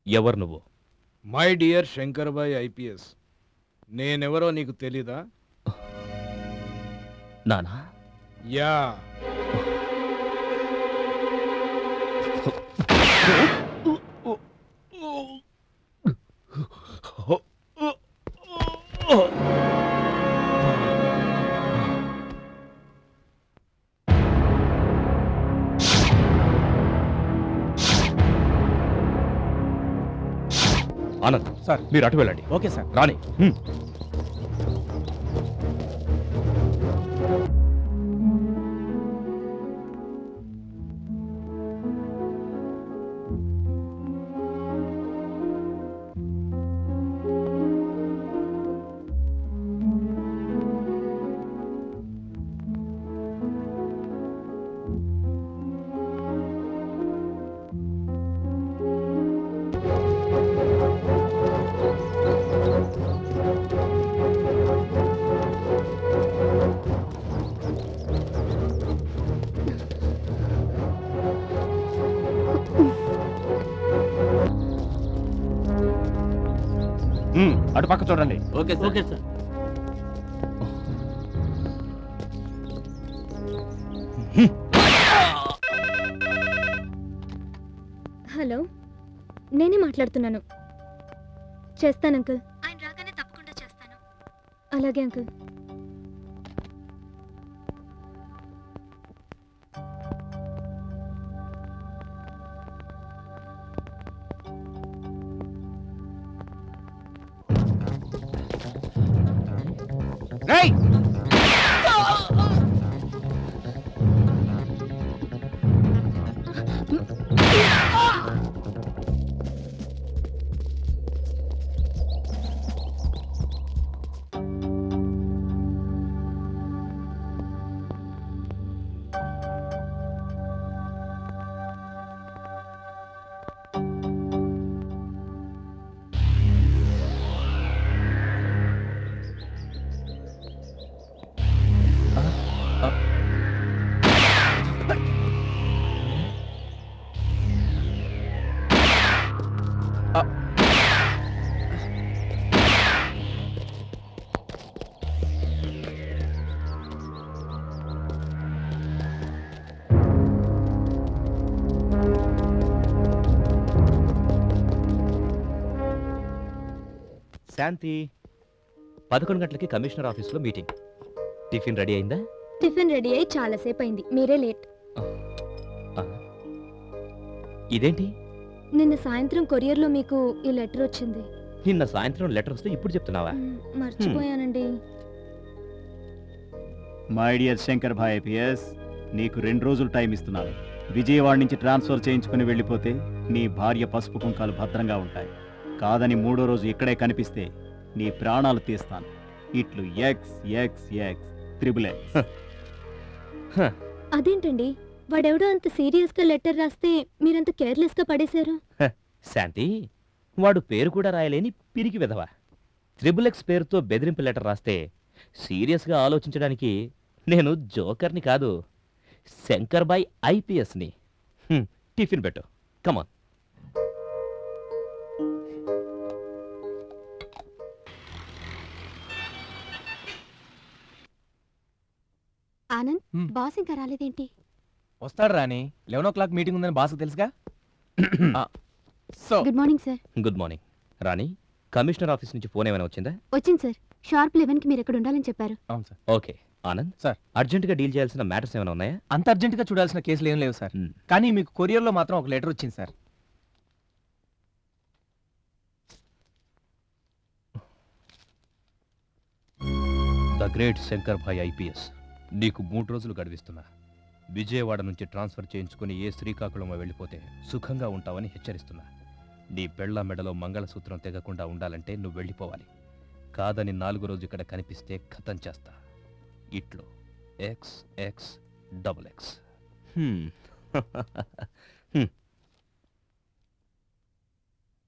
ఎవరు నువ్వు? My dear Shankar Bhai IPS, నేనెవరో నీకు తెలీదా? నానా? Yeah, Anand sir. మీరు అటు వెళ్ళండి. Okay sir. రాని. అటు పక్క చూడండి. Okay sir. Okay sir. Hello, నేనే మాట్లాడుతున్నాను. చేస్తాను అంకుల్. ఆయన రాగానే తప్పకుండా చేస్తాను. అలాగే అంకుల్. రేయ్! శాంతి, 11 గంటలకి కమిషనర్ ఆఫీస్లో మీటింగ్. టిఫిన్ రెడీ అయిందా? టిఫిన్ రెడీ అయ్యి చాలాసేపు అయింది. మీరే లేట్. ఇదేంటి? నిన్న సాయంత్రం కొరియర్లో మీకు ఈ లెటర్ వచ్చింది. నిన్న సాయంత్రం లెటర్ వస్తే ఇప్పుడు చెప్తున్నావా? మర్చిపోయానండి. My dear Shankar Bhai IPS, నీకు 2 రోజులు టైం ఇస్తున్నాను. విజయవాడ నుంచి ట్రాన్స్ఫర్ చేయించుకుని వెళ్ళిపోతే నీ భార్య పసుపు కుంకాలు భద్రంగా ఉంటాయి. కాదని 3వ రోజు ఇక్కడే కనిపిస్తే నీ ప్రాణాలు తీస్తాను. ఇట్లు XXX. అదేంటండి, వాడెవడో అంత సీరియస్ గా లెటర్ రాస్తే మీరంత కేర్లెస్ గా పడేశారు? శాంతి, వాడు పేరు కూడా రాయలేని పిరికి విధవ. XXX పేరుతో బెదిరింపు లెటర్ రాస్తే సీరియస్గా ఆలోచించడానికి నేను జోకర్ని కాదు, శంకర్ బాయ్ ఐపీఎస్ని. టిఫిన్ పెట్టు, కమాన్. ఆనంద్, బాస్ ఇంకా రాలేదేంటి? వస్తాడు రాని. 11 o'clock మీటింగ్ ఉందని బాస్కు తెలుసుగా. So good morning sir. Good morning. Rani, commissioner office నుంచి ఫోన్ ఏమైనా వచ్చిందా? వచ్చింది సార్. షార్ప్ 11కి మీరు ఎక్కడ ఉండాలని చెప్పారు. అవును సార్. ఓకే. ఆనంద్ సార్, అర్జెంటుగా డీల్ చేయాల్సిన మ్యాటర్స్ ఏమైనా ఉన్నాయా? అంత అర్జెంటుగా చూడాల్సిన కేసులు ఏం లేవు సార్. కానీ మీకు కొరియర్లో మాత్రం ఒక లెటర్ వచ్చింది sir. The great Shankar Bhai IPS, నీకు 3 రోజులు గడివిస్తున్నా. విజయవాడ నుంచి ట్రాన్స్ఫర్ చేయించుకుని ఏ శ్రీకాకుళమో వెళ్ళిపోతే సుఖంగా ఉంటావని హెచ్చరిస్తున్నా. నీ పెళ్ల మెడలో మంగళసూత్రం తెగకుండా ఉండాలంటే నువ్వు వెళ్ళిపోవాలి. కాదని 4వ రోజు ఇక్కడ కనిపిస్తే ఖతం చేస్తా. ఇట్లో XXXX.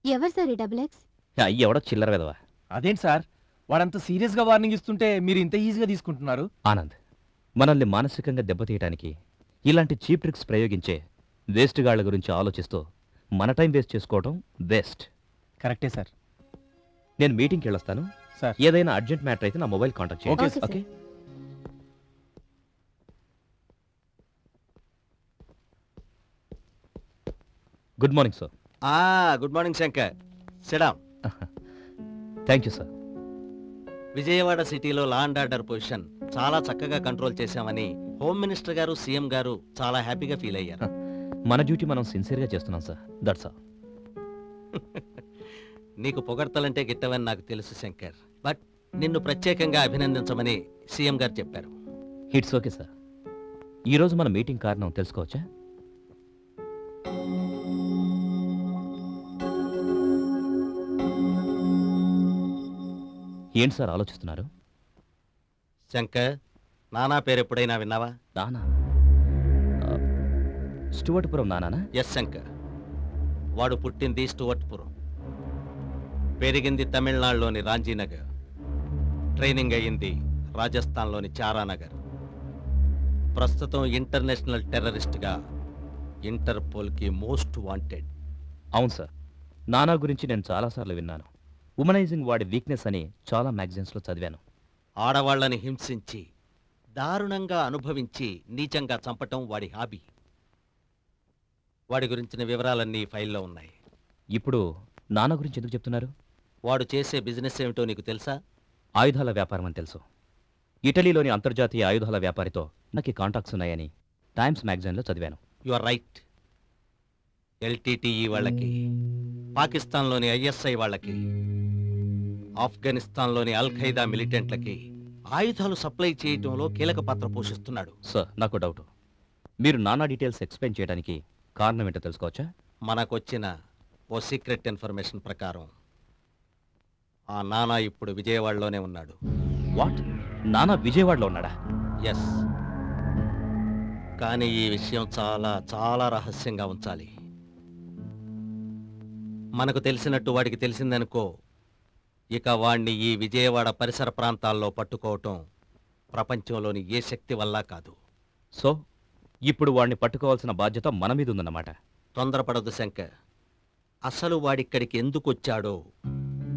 ఎవరు సార్ ఈ XX? ఎవడో చిల్లర విధవా. అదేంటి సార్, వాడంత సీరియస్గా వార్నింగ్ ఇస్తుంటే మీరు ఇంత ఈజీగా తీసుకుంటున్నారు? ఆనంద్, మనల్ని మానసికంగా దెబ్బతీయటానికి ఇలాంటి చీప్ ట్రిక్స్ ప్రయోగించే వేస్ట్ గాళ్ల గురించి ఆలోచిస్తూ మన టైం వేస్ట్ చేసుకోవడం బెస్ట్. కరెక్టే సార్. నేను మీటింగ్కి వెళ్ళొస్తాను. సార్. ఏదైనా అర్జెంట్ మ్యాటర్ అయితే నా మొబైల్ కాంటాక్ట్ చేయండి. Okay sir. Okay. Good morning sir. Good morning Shankar. Sidam. Thank you sir. Vijayawada సిటీలో లా అండ్ ఆర్డర్ పొజిషన్ చాలా చక్కగా కంట్రోల్ చేశామని హోమ్ మినిస్టర్ గారు, సీఎం గారు చాలా హ్యాపీగా ఫీల్ అయ్యారు. మన డ్యూటీ మనం సిన్సియర్గా చేస్తున్నాం సార్. That's all. నీకు పొగడ్తలంటే గిట్టవని నాకు తెలుసు శంకర్, బట్ నిన్ను ప్రత్యేకంగా అభినందించమని సీఎం గారు చెప్పారు. It's okay sir. ఈరోజు మన మీటింగ్ కారణం తెలుసుకోవచ్చా? ఏంటి సార్ ఆలోచిస్తున్నారు? శంకర్, నానా పేరు ఎప్పుడైనా విన్నావా? నానా? స్టువర్ట్పురం నానా? ఎస్ శంకర్. వాడు పుట్టింది స్టువర్ట్పురం, పెరిగింది తమిళనాడులోని రాంజీనగర్, ట్రైనింగ్ అయ్యింది రాజస్థాన్లోని చారానగర్. ప్రస్తుతం ఇంటర్నేషనల్ టెర్రరిస్ట్గా ఇంటర్పోల్కి మోస్ట్ వాంటెడ్. అవును సార్. నానా గురించి నేను చాలాసార్లు విన్నాను. ఉమనైజింగ్ వాడి వీక్నెస్ అని చాలా మ్యాగజైన్స్లో చదివాను. ఆడవాళ్లని హింసించి దారుణంగా అనుభవించి నీచంగా చంపటం వాడి హాబీ. వాడి గురించిన వివరాలన్నీ ఈ ఫైల్లో ఉన్నాయి. ఇప్పుడు నానా గురించి ఎందుకు చెప్తున్నారు? వాడు చేసే బిజినెస్ ఏమిటో నీకు తెలుసా? ఆయుధాల వ్యాపారం అని తెలుసు. ఇటలీలోని అంతర్జాతీయ ఆయుధాల వ్యాపారితో నాకు కాంటాక్ట్స్ ఉన్నాయని టైమ్స్ మ్యాగజైన్లో చదివాను. You are right. ఎల్టీటీఈ వాళ్ళకి, పాకిస్తాన్లోని ఐఎస్ఐ వాళ్ళకి, ఆఫ్ఘనిస్తాన్లోని అల్ ఖైదా మిలిటెంట్లకి ఆయుధాలు సప్లై చేయటంలో కీలక పాత్ర పోషిస్తున్నాడు. సార్, నాకు డౌట్. మీరు నానా డీటెయిల్స్ ఎక్స్ప్లెయిన్ చేయడానికి కారణం ఏంటో తెలుసుకోవచ్చా? మనకొచ్చిన ఓ సీక్రెట్ ఇన్ఫర్మేషన్ ప్రకారం ఆ నానా ఇప్పుడు విజయవాడలోనే ఉన్నాడు. వాట్? నానా విజయవాడలో ఉన్నాడా? ఎస్. కానీ ఈ విషయం చాలా చాలా రహస్యంగా ఉంచాలి. మనకు తెలిసినట్టు వాడికి తెలిసిందనుకో, ఇక వాణ్ణి ఈ విజయవాడ పరిసర ప్రాంతాల్లో పట్టుకోవటం ప్రపంచంలోని ఏ శక్తి వల్ల కాదు. సో ఇప్పుడు వాడిని పట్టుకోవాల్సిన బాధ్యత మన మీద ఉందన్నమాట. తొందరపడదు శంకర్. అసలు వాడిక్కడికి ఎందుకు వచ్చాడో,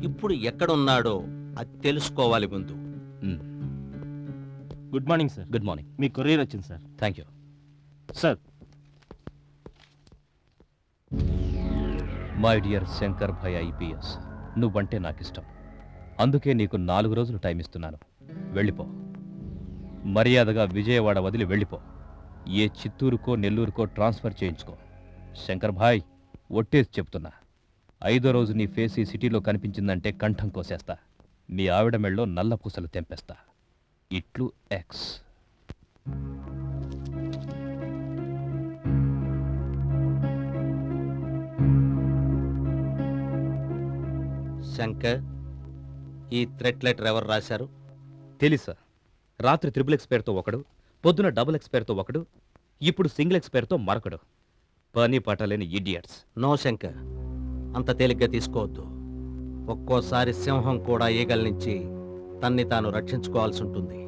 ఇప్పుడు ఎక్కడున్నాడో అది తెలుసుకోవాలి ముందు. Good morning sir. Good morning. మీ కొరియర్ వచ్చింది sir. Thank you sir. My dear Shankar Bhai IPS, నువ్వంటే నాకు ఇష్టం. అందుకే నీకు 4 రోజులు టైం ఇస్తున్నాను. వెళ్ళిపో. మర్యాదగా విజయవాడ వదిలి వెళ్ళిపో. ఏ చిత్తూరుకో నెల్లూరుకో ట్రాన్స్ఫర్ చేయించుకో. శంకర్ భాయ్, ఒట్టేసి చెప్తున్నా, 5వ రోజు నీ ఫేస్ ఈ సిటీలో కనిపించిందంటే కంఠం కోసేస్తా. మీ ఆవిడ మెళ్ళలో నల్ల పూసలు తెంపేస్తా. ఇట్లు ఎక్స్. శంకర్, ఈ థ్రెట్ లెటర్ ఎవరు రాశారు? తెలీదు సార్. రాత్రి XXX పేరుతో ఒకడు, పొద్దున XX పేరుతో ఒకడు, ఇప్పుడు సింగిల్ X పేరుతో మరొకడు. పని పట్టలేని ఇడియట్స్. నో శంకర్, అంత తేలిగ్గా తీసుకోవద్దు. ఒక్కోసారి సింహం కూడా ఈగల నుంచి తన్ని తాను రక్షించుకోవాల్సి ఉంటుంది.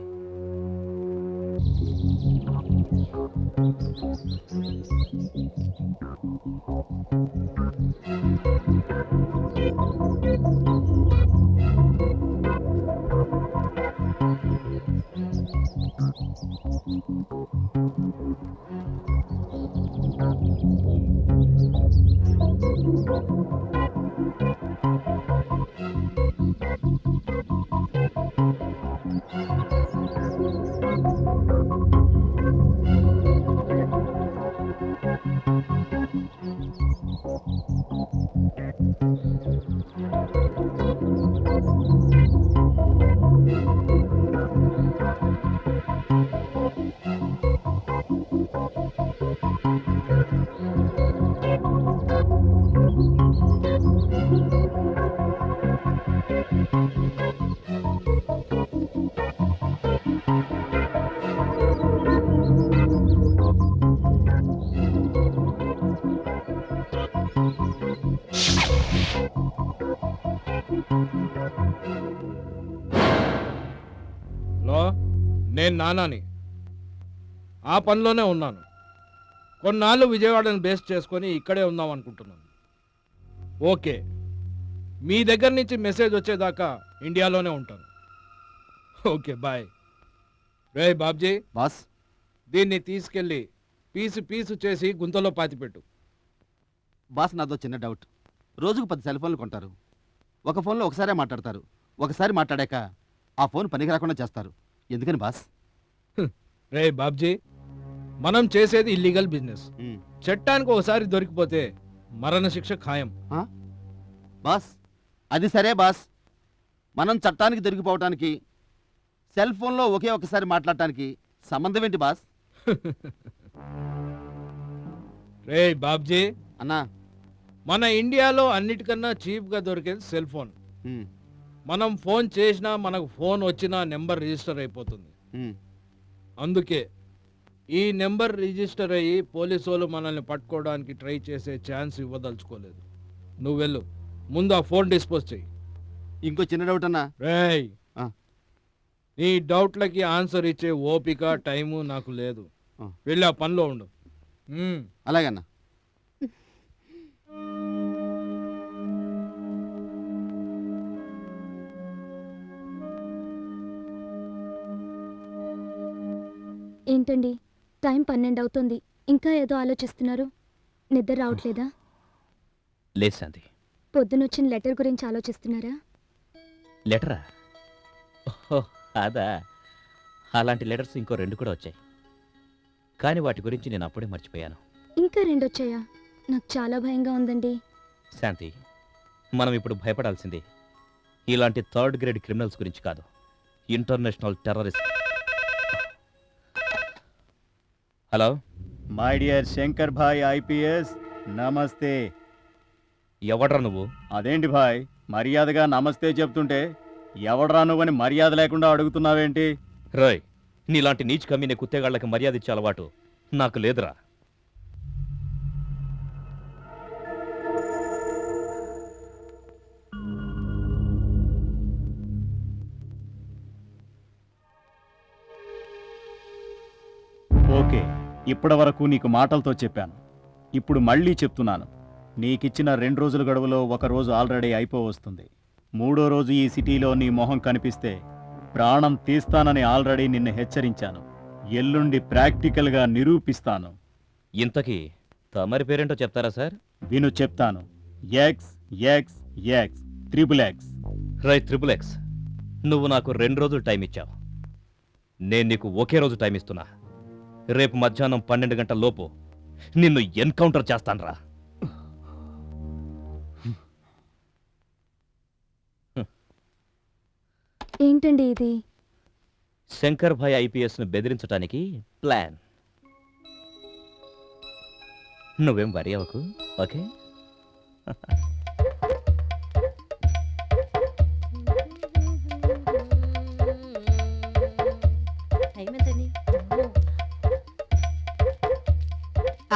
నేను నానాని. ఆ పనిలోనే ఉన్నాను. కొన్నాళ్ళు విజయవాడని బేస్ చేసుకొని ఇక్కడే ఉందాం అనుకుంటున్నాను. ఓకే, మీ దగ్గర నుంచి మెసేజ్ వచ్చేదాకా ఇండియాలోనే ఉంటాను. Okay bye. రే బాబ్జీ, బాస్ దీన్ని తీసుకెళ్ళి పీసు పీసు చేసి గుంతలో పాతిపెట్టు. బాస్ నాదో చిన్న డౌట్. రోజుకు 10 సెల్ ఫోన్లు కొంటారు. ఒక ఫోన్లో ఒకసారే మాట్లాడతారు. ఒకసారి మాట్లాడాక ఆ ఫోన్ పనికి రాకుండా చేస్తారు. ఎందుకని బాస్? రే బాబ్జీ, మనం చేసేది ఇల్లీగల్ బిజినెస్. చట్టానికి ఒకసారి దొరికిపోతే మరణ శిక్ష ఖాయం. బాస్ అది సరే బాస్, మనం చట్టానికి దొరికిపోవటానికి సెల్ ఫోన్లో ఒకే ఒకసారి మాట్లాడటానికి సంబంధం ఏంటి బాస్? రే బాబ్జీ, అన్నా మన ఇండియాలో అన్నిటికన్నా చీప్గా దొరికేది సెల్ ఫోన్. మనం ఫోన్ చేసినా మనకు ఫోన్ వచ్చినా నెంబర్ రిజిస్టర్ అయిపోతుంది. అందుకే ఈ నెంబర్ రిజిస్టర్ అయ్యి పోలీసు వాళ్ళు మనల్ని పట్టుకోవడానికి ట్రై చేసే ఛాన్స్ ఇవ్వదలుచుకోలేదు. నువ్వు వెళ్ళు, ముందు ఆ ఫోన్ డిస్పోజ్ చెయ్యి. ఇంకో చిన్న డౌట్ అన్నా. రేయ్, ఆ. నీ డౌట్లకి ఆన్సర్ ఇచ్చే ఓపిక టైము నాకు లేదు. ఆ. వెళ్ళి ఆ పనిలో ఉండు. అలాగన్నా. ఏంటండి, టైం 12 అవుతుంది, ఇంకా ఏదో ఆలోచిస్తున్నారు? నిద్ర రావట్లేదా? లేదు శాంతి. పొద్దునొచ్చిన లెటర్ గురించి ఆలోచిస్తున్నారా? లెటరా? ఓహో అదా. అలాంటి లెటర్స్ ఇంకో 2 కూడా వచ్చాయి, కానీ వాటి గురించి నేను అప్పుడే మర్చిపోయాను. ఇంకా 2 వచ్చాయా? నాకు చాలా భయంగా ఉందండి. శాంతి, మనం ఇప్పుడు భయపడాల్సింది ఇలాంటి 3rd గ్రేడ్ క్రిమినల్స్ గురించి కాదు, international terrorist. Hello, my dear Shankar Bhai IPS, నమస్తే. ఎవడ్రా నువ్వు? అదేంటి భాయ్, మర్యాదగా నమస్తే చెప్తుంటే ఎవడ్రా నువ్వని మర్యాద లేకుండా అడుగుతున్నావేంటి? రోయ్, నీలాంటి నీచ్ కమ్మిన కుత్తేగాళ్ళకి మర్యాద ఇచ్చే అలవాటు నాకు లేదురా. ఓకే, ఇప్పటివరకు నీకు మాటలతో చెప్పాను, ఇప్పుడు మళ్ళీ చెప్తున్నాను. నీకిచ్చిన 2 రోజుల గడువులో 1 రోజు ఆల్రెడీ అయిపోవస్తుంది. 3వ రోజు ఈ సిటీలో నీ మొహం కనిపిస్తే ప్రాణం తీస్తానని ఆల్రెడీ నిన్ను హెచ్చరించాను. ఎల్లుండి ప్రాక్టికల్గా నిరూపిస్తాను. ఇంతకీ తమరి పేరేంటో చెప్తారా సార్? విను చెప్తాను. XXX XXX. రై XXX, నువ్వు నాకు 2 రోజులు టైం ఇచ్చావు. నేను నీకు ఒకే రోజు టైం ఇస్తున్నా. రేపు మధ్యాహ్నం 12 గంటల లోపు నిన్ను ఎన్కౌంటర్ చేస్తాన్రా. ఏంటండి ఇది? శంకర్ భాయ్ ఐపీఎస్ను బెదిరించడానికి ప్లాన్. నువ్వేం వరి అవ్వకు, ఓకే?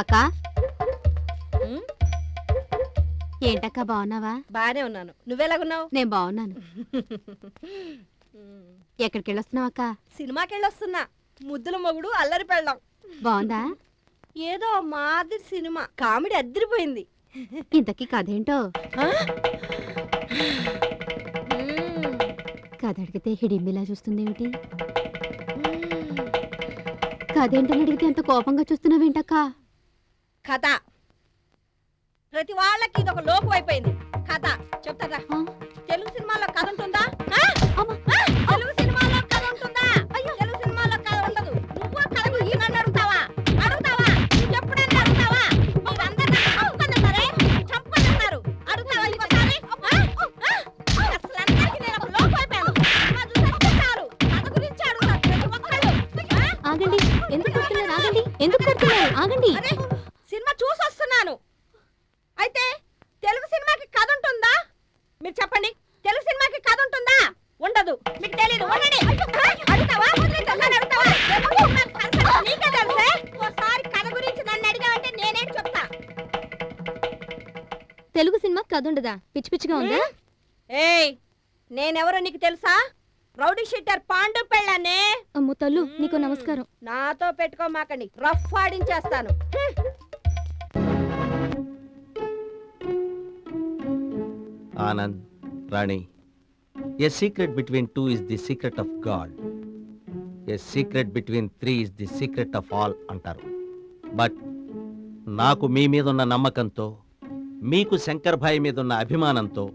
అక్క ఏంటక్క, బాగున్నావా? బానే ఉన్నాను, నువ్వెలాగున్నావు? నేను బాగున్నాను. ఎక్కడికి వెళ్ళొస్తున్నావు అక్క? సినిమాకి వెళ్ళొస్తున్నా. ముద్దుల మొగుడు అల్లరి పెళ్ళాం. బాగుందా? ఏదో మాదిరి సినిమా, కామెడీ అద్దరిపోయింది. ఇంతకీ కథ ఏంటో? కథ అడిగితే హిడింబిలా చూస్తుందేమిటి? కథ ఏంటని అడిగితే ఎంత కోపంగా చూస్తున్నావేంటక్క? కథ ప్రతి వాళ్ళకి ఇదొక లోకం అయిపోయింది. కథ చెప్తారా? తెలుగు సినిమాలో కథ ఉంటుందా? తెలుగు సినిమాలో కథ ఉంటుందా? తెలుగు సినిమాలో కథ ఉండదు. నువ్వు కథ గురించి నన్ను అడుగుతావా? ఎప్పుడైనా అడుగుతావా? మీరందరూ చంపన్నారు, అడుగుతావా ఇంకోసారి? అసలు అందరికీ నేను ఒక లోకం అయిపోయాను. సినిమా చూసేస్తే చాలు, కథ గురించి అడుగుతారు ప్రతి ఒక్కళ్ళు. ఆగండి, ఎందుకు కొడుతున్నారు? ఆగండి, ఎందుకు కొడుతున్నారు? ఆగండి. అరే, సినిమా చూసి వస్తున్నాను. అయితే తెలుగు సినిమాకి కథ ఉంటుందా? మీరు చెప్పండి, తెలుగు సినిమాకి కథ ఉంటుందా? ఉండదు. మీకు తెలీదు. ఉండండి. అడుగుతావా? అడుగుతావా? నీకే తెలుసే. ఓసారి కథ గురించి నన్ను అడిగావంటే నేనేం చెప్తా. తెలుగు సినిమా కథ ఉండదా? పిచ్చి పిచ్చిగా ఉందా? ఏయ్, నేనెవరో నీకు తెలుసా? రౌడీ షీటర్ పాండు పెళ్ళానే. అమ్ము తల్లు, నీకు నమస్కారం. నాతో పెట్టుకోమాకండి, రఫ్ ఆడించేస్తాను. Anand, Rani, a secret between 2 is the secret of God, a secret between 3 is the secret of all అంటారు. బట్ నాకు మీ మీద ఉన్న నమ్మకంతో, మీకు శంకర్ భాయ్ మీద ఉన్న అభిమానంతో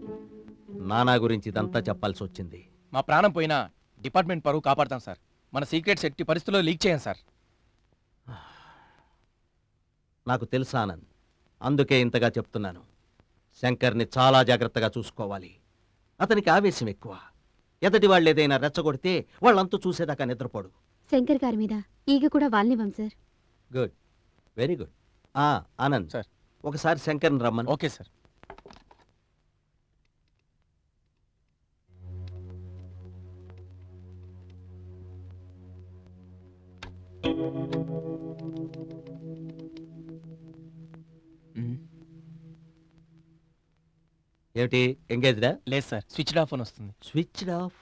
నానా గురించి ఇదంతా చెప్పాల్సి వచ్చింది. మా ప్రాణం పోయినా డిపార్ట్మెంట్ పరువు కాపాడతాం సార్. మన సీక్రెట్స్ ఎట్టి పరిస్థితుల్లో లీక్ చేయం సార్. నాకు తెలుసు ఆనంద్, అందుకే ఇంతగా చెప్తున్నాను. శంకర్ని చాలా జాగ్రత్తగా చూసుకోవాలి. అతనికి ఆవేశం ఎక్కువ. ఎదటి వాళ్ళు ఏదైనా రెచ్చగొడితే వాళ్ళంతా చూసేదాకా నిద్రపోడు. శంకర్ గారి మీద ఈగ కూడా వాళ్ళనివ్వం sir. Good, very good. Anand sir. ఒకసారి శంకర్ని రమ్మను. Okay sir. ఏమిటి, ఎంగేజ్డా? లేదు సార్, స్విచ్డ్ ఆఫ్ అని వస్తుంది. Switched off.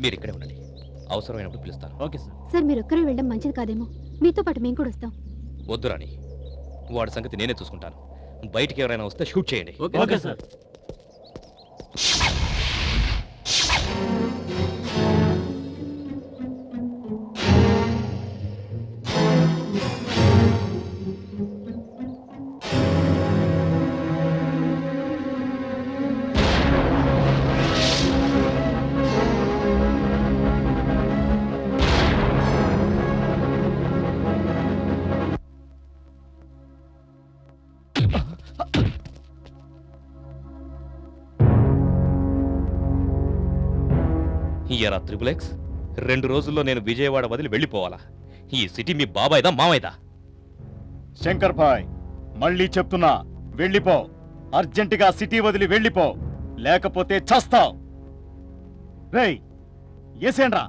మీరు ఇక్కడే ఉండండి, అవసరమైనప్పుడు పిలుస్తాను. Okay sir. సార్ మీరు ఒక్కరే వెళ్ళడం మంచిది కాదేమో, మీతో పాటు మేము కూడా వస్తాం. వద్దు రాణి, వాడి సంగతి నేనే చూసుకుంటాను. బయటికి ఎవరైనా వస్తే షూట్ చేయండి. Okay sir. ఇయరా త్రిబులెక్స్, 2 రోజుల్లో నేను విజయవాడ వదిలి వెళ్ళిపోవాలా? ఈ సిటీ మీ బాబాయ్దా మావయ్యదా? శంకర్ భాయ్, మళ్ళీ చెప్తున్నా, వెళ్ళిపో. అర్జెంటుగా సిటీ వదిలి వెళ్ళిపో, లేకపోతే చస్తావ్. రేయ్, ఏసేండ్రా.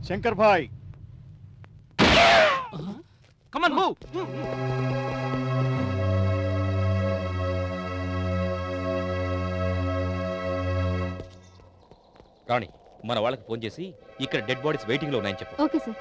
శంకర్ భాయ్, కమ్ ఆన్ మూవ్. రాణి, మన వాళ్ళకి ఫోన్ చేసి ఇక్కడ డెడ్ బాడీస్ వెయిటింగ్ లో ఉన్నాయని చెప్పు. Okay sir.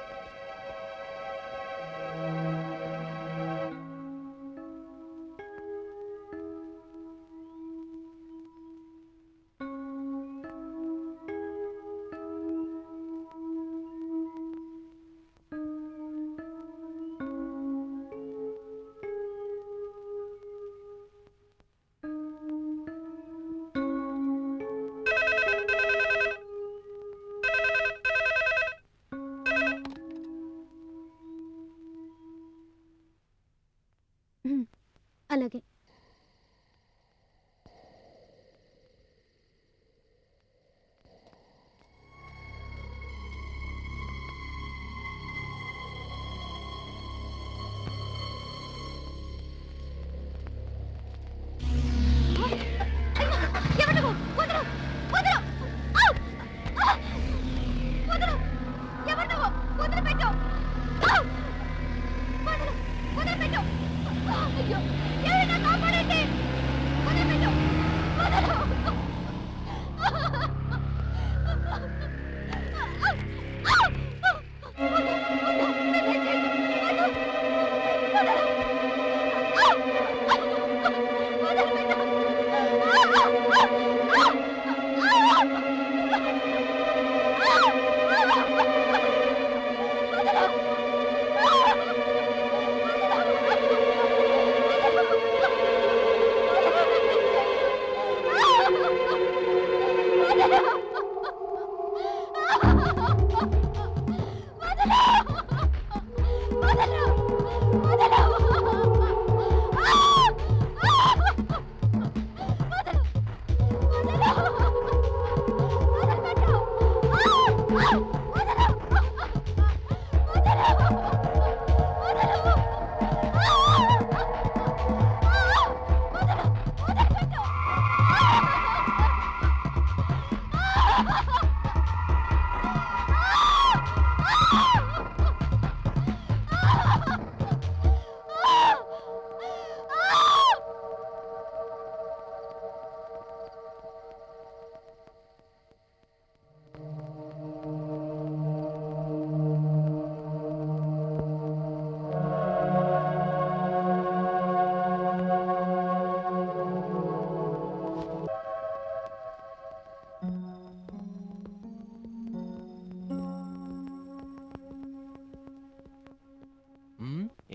అలాగే. Ah!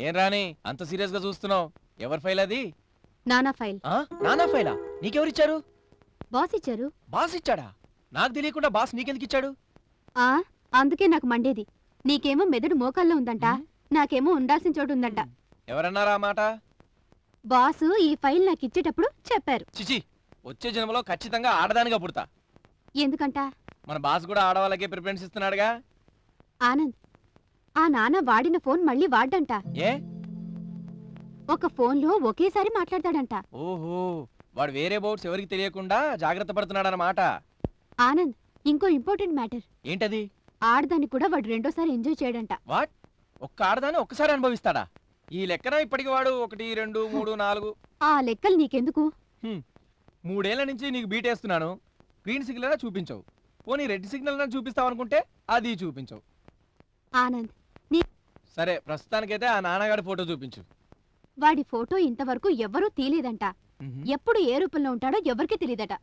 ఏం రాని అంత సీరియస్ గా చూస్తున్నావు? ఎవరి ఫైల్ అది? నానా ఫైల్. నానా ఫైలా? నీకెవరిచ్చారు? బాస్ ఇచ్చారు. బాస్ ఇచ్చాడా? నాకు తెలియకుండా బాస్ నీకెందుకు ఇచ్చాడు? ఆ అందుకే నాకు మండేది. నీకేమో మెదడు మోకాల్లో ఉందంట, నాకేమో ఉండాల్సిన చోటు ఉందంట. ఎవరన్నారా ఆ మాట? బాసు ఈ ఫైల్ నాకు ఇచ్చేటప్పుడు చెప్పారు. చిచి, వచ్చే జన్మలో ఖచ్చితంగా ఆడదానిగా పుడతా. ఎందుకంట? మన బాస్ కూడా ఆడవాళ్ళకే ప్రిఫరెన్స్ ఇస్తున్నాడుగా. ఆనంద్, ఆ నాన్న వాడిన ఫోన్ మళ్ళీ వాడ్డంట. ఏ? ఒక ఫోన్లో ఒకేసారి మాట్లాడతాడంట. ఓహో, వాడు వేరే బౌట్స్ ఎవరికి తెలియకుండా జాగ్రత్త పడుతున్నాడన్నమాట. ఆనంద్, ఇంకో ఇంపార్టెంట్ మ్యాటర్. ఏంటది? ఆడదాన్ని కూడా వాడు రెండోసారి ఎంజాయ్ చేయడంట. వాట్? ఒక్క ఆడదాన్ని ఒక్కసారి అనుభవిస్తాడా? ఈ లెక్కన ఇప్పటికి వాడు 1, 2, 3, 4 ఆ లెక్కలు నీకెందుకు? 3 ఏళ్ల నుంచి నీకు బీటేస్తున్నాను. గ్రీన్ సిగ్నల్ చూపించవు, పోనీ రెడ్ సిగ్నల్ చూపిస్తావు అనుకుంటే అది చూపించవు. ఆనంద్, సరే, ప్రస్తుతానికైతే ఆ నాన్నగారి ఫోటో చూపించు. వాడి ఫోటో ఇంతవరకు ఎవ్వరూ తీలేదంట. ఎప్పుడు ఏ రూపంలో ఉంటాడో ఎవరికీ తెలియదట.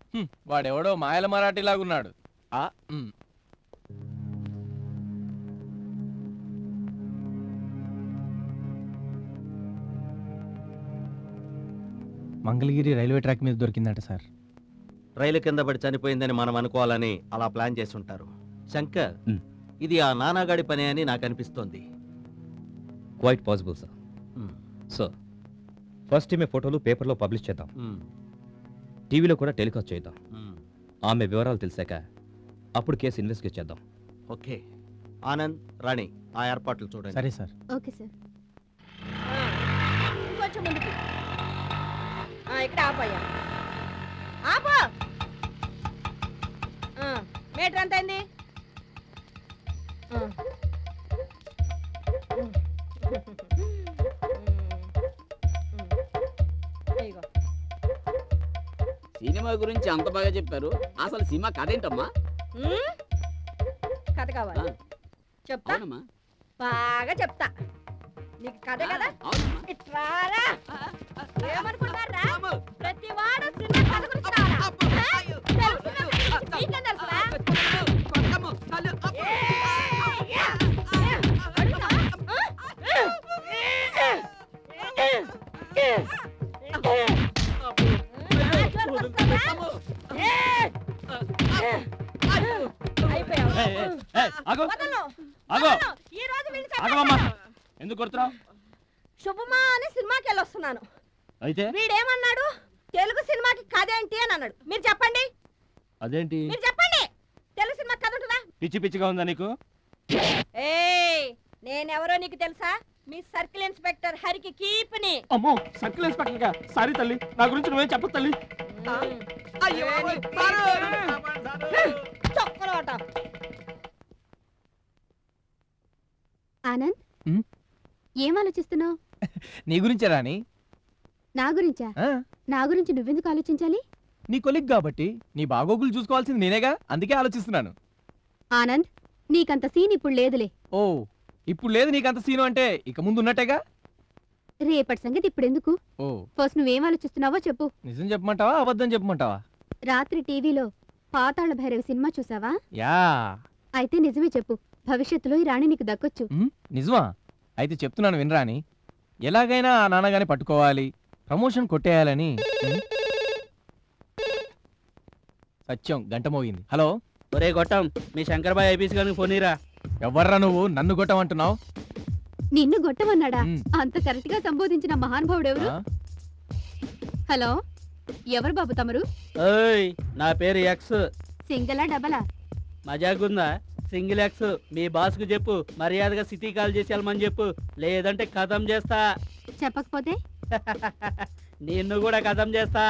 వాడెవడో మాయల మరాఠీలాగున్నాడు. మంగళగిరి రైల్వే ట్రాక్ మీద దొరికిందంట సార్. రైలు కింద పడి చనిపోయిందని మనం అనుకోవాలని అలా ప్లాన్ చేసి ఉంటారు. శంకర్, ఇది ఆ నానాగాడి పనే అని నాకు అనిపిస్తోంది. Quite possible sir. So first ఈమె ఫోటోలు పేపర్లో పబ్లిష్ చేద్దాం, టీవీలో కూడా టెలికాస్ట్ చేద్దాం. ఆమె వివరాలు తెలిసాక అప్పుడు కేసు ఇన్వెస్టిగేట్ చేద్దాం. ఓకే ఆనంద్, రాణి, ఆ ఏర్పాట్లు చూడండి. సరే సార్. Okay sir. ఇంకొంచెం ముందుకు. ఇక్కడ ఆపయ్యా, ఆపో. మీటర్ ఎంత అయింది? ఇదిగో. సినిమా గురించి అంత బాగా చెప్పారు, అసలు సినిమా కథ ఏంటమ్మా? కథ కావాలి? చెప్తా, బాగా చెప్తా. నీకు కథ కదా, ఇట్లారా. ఏమనుకుంటారా? ప్రతి వాడు సినిమా కథ గురించి రావాలా? నీకేం తెలుసురా? ఎందుకు కొడుతున్నావు? శుభమా అని సినిమాకి వెళ్ళొస్తున్నాను. అయితే వీడేమన్నాడు? తెలుగు సినిమాకి కథ ఏంటి అని అన్నాడు. మీరు చెప్పండి. అదేంటి? మీరు చెప్పండి. తెలుగు సినిమా కథ ఉంటుందా? పిచ్చి పిచ్చిగా ఉందా నీకు? ఏయ్, నేనెవరో నీకు తెలుసా? మీ సర్కిల్ ఇన్స్పెక్టర్ హరికి కీప్ని. అమ్మో, సర్కిల్ ఇన్స్పెక్టర్ గా? సారీ తల్లి, నా గురించి నువ్వేం చెప్పు తల్లి. ఆనంద్, ఏం ఆలోచిస్తున్నావు? నీ గురించే రాని. నా గురించా? నా గురించి నువ్వెందుకు ఆలోచించాలి? నీ కొలిగ్ కాబట్టి నీ బాగోగులు చూసుకోవాల్సింది నేనేగా, అందుకే ఆలోచిస్తున్నాను. ఆనంద్, నీకంత సీన్ ఇప్పుడు లేదులే. ఓ, ఇప్పుడు లేదు నీకంత సీను అంటే ఇక ముందు ఉన్నట్టేగా. రేపటి సంగతి ఇప్పుడెందుకు? ఓ, ఫస్ట్ నువ్వేం ఆలోచిస్తున్నావో చెప్పు. నిజం చెప్పమంటావా, అబద్ధం చెప్పమంటావా? రాత్రి టీవీలో పాతాళ భైరవి సినిమా చూసావా? యా. అయితే నిజమే చెప్పు. భవిష్యత్తులో ఈ రాణి నీకు దక్కొచ్చు. నిజమా? అయితే చెప్తున్నాను వినరాని. ఎలాగైనా ఆ నాన్నగాని పట్టుకోవాలి, ప్రమోషన్ కొట్టేయాలని. సత్యం, గంట మోగింది. హలో. ఒరే గొట్టం, మీ శంకర్ బాయ్ ఐపీఎస్ గారికి ఫోన్ ఇరా. ఎవర్రా నువ్వు నన్ను గొట్టమంటున్నావు? నిన్ను గొట్టమన్నాడా? అంత కరెక్ట్ గా సంబోధించిన మహానుభావుడు ఎవరు? హలో, ఎవరు బాబు తమరు? నా పేరు ఎక్స్. సింగలా డబలా? మజాగుందా? Single X. మీ బాస్ కు చెప్పు, మర్యాదగా సిటీ కాల్ చేసి వెళ్ళమని చెప్పు, లేదంటే కథం చేస్తా. చెప్పకపోతే నిన్ను కూడా కథం చేస్తా.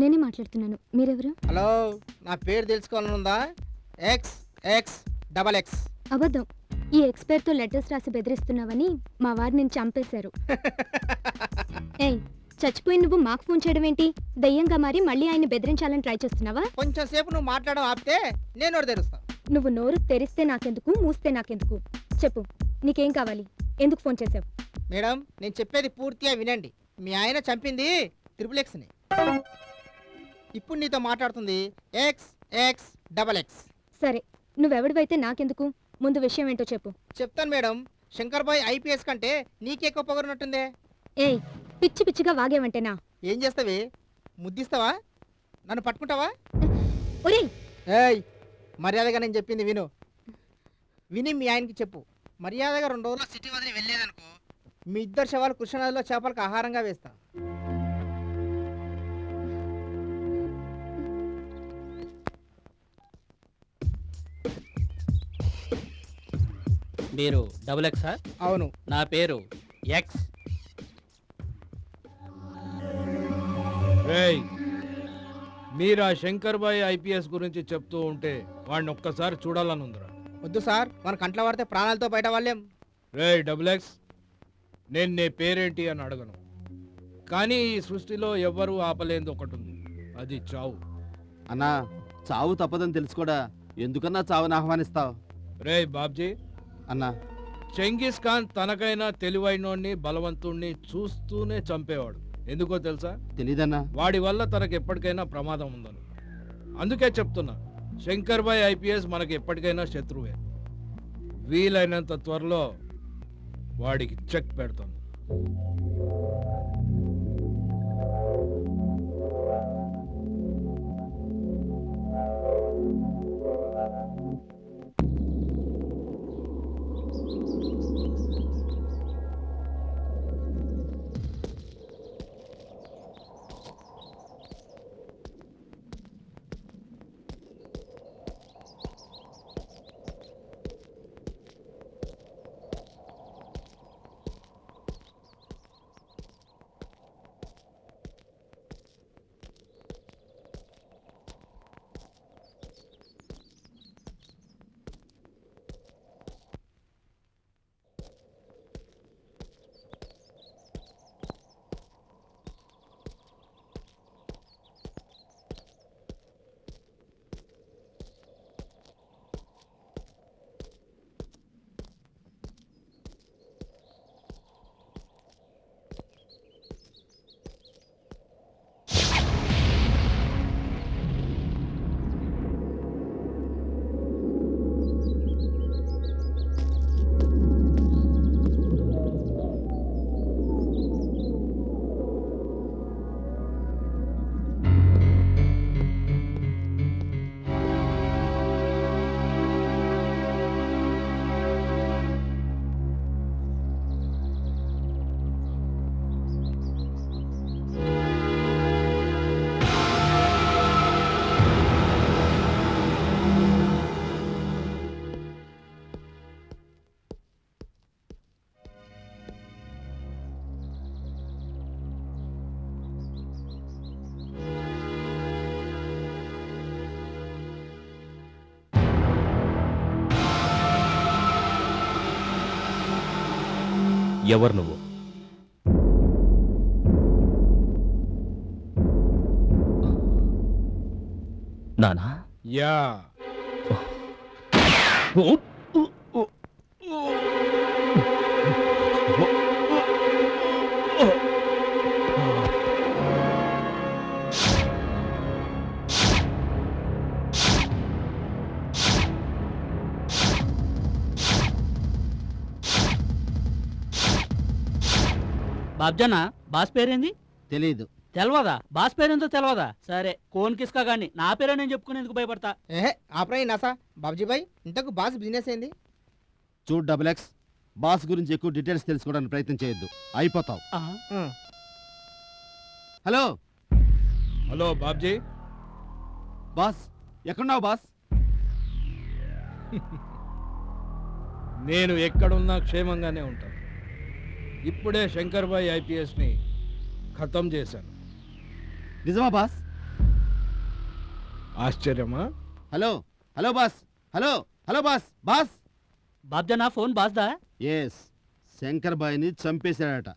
నేనే మాట్లాడుతున్నాను. మీరెవరు? హలో, నా పేరు తెలుసుకోవాలనుందా? XXXX. అబద్ధం. ఈ ఎక్స్పైర్ తో లెటర్స్ రాసి బెదిరిస్తున్నావని మా వారు నేను చంపేశారు. ఏయ్, చచ్చిపోయిన నువ్వు మాకు ఫోన్ చేయడం ఏంటి? దయ్యంగా మారి మళ్ళీ ఆయన బెదిరించాలని ట్రై చేస్తున్నావా? కొంచెం సేపు నువ్వు మాట్లాడడం ఆపితే నేను నోరు తెరుస్తా. నువ్వు నోరు తెరిస్తే నాకెందుకు, మూస్తే నాకెందుకు? చెప్పు, నీకేం కావాలి? ఎందుకు ఫోన్ చేసావు? మేడం, నేను చెప్పేది పూర్తిగా వినండి. మీ ఆయన చంపింది XXXని. ఇప్పుడు నీతో మాట్లాడుతుంది XXXX. సరే, నువ్వెవడివైతే నాకెందుకు? ముందు విషయం ఏంటో చెప్పు. చెప్తాను మేడం. శంకర్ భాయ్ IPS కంటే నీకెక్కువ పొగరున్నట్టుందే. ఏయ్, పిచ్చి పిచ్చిగా వాగేవంటేనా? ఏం చేస్తావి? ముద్దిస్తావా? నన్ను పట్టుకుంటావా? ఒరేయ్, ఏయ్, మర్యాదగా నేను చెప్పింది విను. విని మీ ఆయనకి చెప్పు. మర్యాదగా 2 రోజుల్లో సిటీ వదిలి వెళ్ళేదనుకో, మీ ఇద్దరు శవాలు కృష్ణానదిలో చేపలకు ఆహారంగా వేస్తా. మీరు XX? అవును. నా పేరు X. రేయ్, మీరు ఆ శంకర్ భాయ్ IPS గురించి చెప్తూ ఉంటే వాడిని ఒక్కసారి చూడాలని ఉందిరా. వద్దు సార్, మన కంట్లో పడితే ప్రాణాలతో బయట వాళ్ళేం. రేయ్ XX, నేను నీ పేరేంటి అని అడగను, కానీ ఈ సృష్టిలో ఎవ్వరూ ఆపలేంది ఒకటి ఉంది, అది చావు. అన్నా, చావు తప్పదని తెలుసు కూడా ఎందుకన్నా చావుని ఆహ్వానిస్తావు? రేయ్ బాబ్జీ అన్నా, చెంగిస్ ఖాన్ తనకైనా తెలివైనోడిని బలవంతుణ్ణి చూస్తూనే చంపేవాడు. ఎందుకో తెలుసా? తెలీదన్నా. వాడి వల్ల తనకు ఎప్పటికైనా ప్రమాదం ఉందని. అందుకే చెప్తున్నా, శంకర్ భాయ్ IPS మనకి ఎప్పటికైనా శత్రువే. వీలైనంత త్వరలో వాడికి చెక్ పెడతాను. ఎవరు నువ్వు? నానా? యా. బాబ్జానా, బాస్ పేరేంది? తెలీదు. తెలవదా? బాస్ పేరేందో తెలవదా? సరే, కోన్ కిస్కా గాని నా పేరే నేను చెప్పుకునేందుకు భయపడతా. ఆపరా నాసా. బాబ్జీ భాయ్, ఇంతకు బాస్ బిజినెస్ ఏంది? చూడు XX, బాస్ గురించి ఎక్కువ డీటెయిల్స్ తెలుసుకోవడానికి ప్రయత్నం చేయొద్దు, అయిపోతావు. Hello hello Babji. బాస్, ఎక్కడున్నావు బాస్? నేను ఎక్కడున్నా క్షేమంగానే ఉంటాను. ఇప్పుడే శంకర్ భాయ్ IPSని ఖతం చేశాను. నిజమా బాస్? ఆశ్చర్యమా? Hello hello boss, hello hello boss, boss. బాబ్జా నా ఫోన్ బాస్దా? ఎస్, శంకర్ బాయ్ని చంపేశాడట.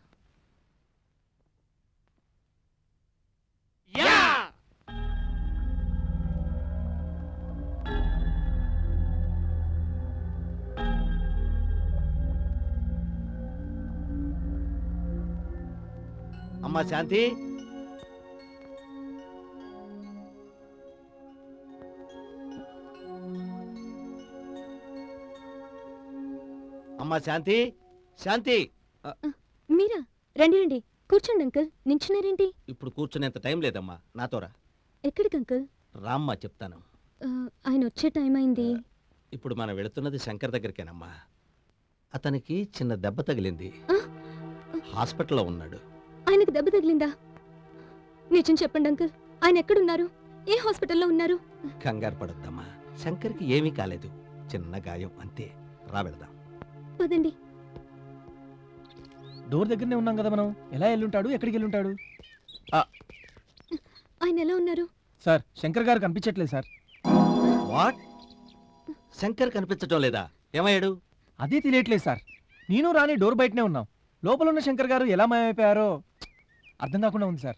అమ్మా శాంతి, అమ్మా శాంతి, శాంతి. మీరా? రండి రండి, కూర్చోండి అంకుల్. నించున్నారేంటి? ఇప్పుడు కూర్చునేంత టైం లేదమ్మా, నాతోరా. ఎక్కడికి అంకుల్? రామ్మా చెప్తాను. ఆయన వచ్చే టైం అయింది. ఇప్పుడు మనం వెళుతున్నది శంకర్ దగ్గరికేనమ్మా. అతనికి చిన్న దెబ్బ తగిలింది, హాస్పిటల్లో ఉన్నాడు. ఆయనకు దెబ్బ తగిలిందా? నిజం చెప్పండి అంకుల్, ఆయన ఎక్కడున్నారు? ఏ హాస్పిటల్లో ఉన్నారు? కంగారు పడొద్దమ్మా, శంకర్కి ఏమీ కాలేదు, చిన్న గాయం అంతే. రా వెళదాం. పదండి. డోర్ దగ్గరనే ఉన్నాం కదా మనం. ఎలా వెళ్ళుంటాడు, ఎక్కడికి వెళ్ళుంటాడు? ఆయన ఎలా ఉన్నారు? సార్, శంకర్ గారు కనిపించట్లేదు సార్. వాట్? శంకర్ కనిపించటం లేదా? ఏమయ్యాడు? అదే తెలియట్లేదు సార్. నేను రాని డోర్ బయటనే ఉన్నాం. లోపల ఉన్న శంకర్ గారు ఎలా మాయమైపోయారో అర్థం కాకుండా ఉంది సార్.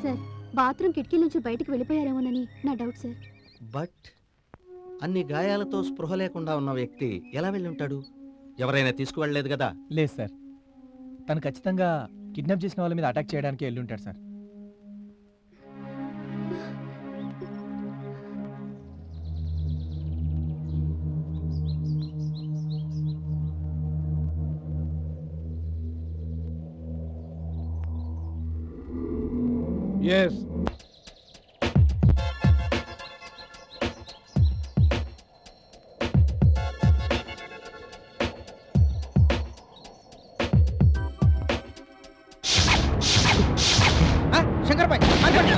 సార్, బాత్రూమ్ కిటికీ నుంచి బయటికి వెళ్ళిపోయారేమోనని నా డౌట్ సార్. బట్ అన్ని గాయాలతో స్పృహ లేకుండా ఉన్న వ్యక్తి ఎలా వెళ్ళి ఉంటాడు? ఎవరైనా తీసుకువెళ్ళలేదు కదా? లేదు సార్, తను ఖచ్చితంగా కిడ్నాప్ చేసిన వాళ్ళ మీద అటాక్ చేయడానికి వెళ్ళి ఉంటాడు సార్. ఎస్. శంకర్ బాయ్ ఆగండి.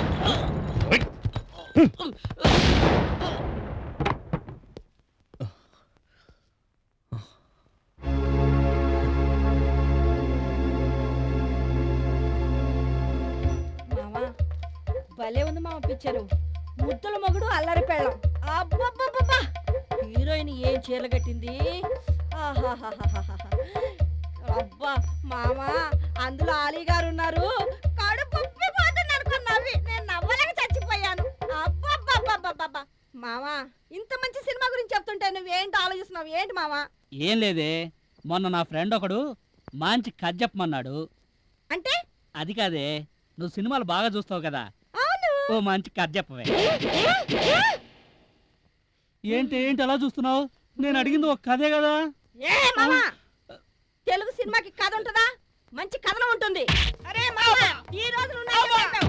మావా భలే ఉంది మామ పిక్చరు. ముద్దుల మొగుడు అల్లరి పెళ్ళం. అబ్బబ్బబ్బబ్బా, హీరోయిన్ ఏం చీరలు కట్టింది. ఆహాహాహాహా. అబ్బా మామా, అందులో ఆలీ గారు ఉన్నారు. కడుపు ఉప్పిపోతుంది అనుకుని నవ్వి నేను నవ్వలేక చచ్చిపోయాను. అబ్బబ్బబ్బబ్బబ్బా. మామా, ఇంత మంచి సినిమా గురించి చెప్తుంటే నువ్వేంటి ఆలోచిస్తున్నావు? ఏంటి మామా? ఏం లేదే, మొన్న నా ఫ్రెండ్ ఒకడు మంచి కథ చెప్పమన్నాడు. అంటే అది కాదే, నువ్వు సినిమాలు బాగా చూస్తావు కదా, అవును. ఓ మంచి కథ చెప్పవే. ఏంటి ఏంటి అలా చూస్తున్నావు? నేను అడిగింది ఒక కథే కదా. ఏ మామా, తెలుగు సినిమాకి కథ ఉంటుందా? మంచి కథనం ఉంటుంది. అరే మామా, ఈ రోజు నువ్వు నాకు చెప్పావు.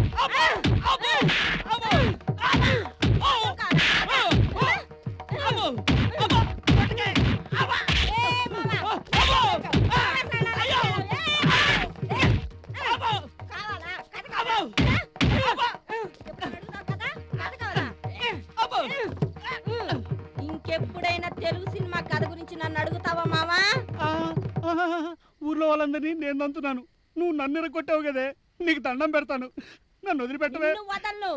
ఇంకెప్పుడైనా తెలుగు సినిమా కథ గురించి నన్ను అడుగుతావా మామా? ఊర్లో వాళ్ళందరినీ నేను నంతున్నాను, నువ్వు నన్ను ఎరగొట్టావు కదే, నీకు దండం పెడతాను, నన్ను వదిలిపెట్టవే. నిన్ను వదలను.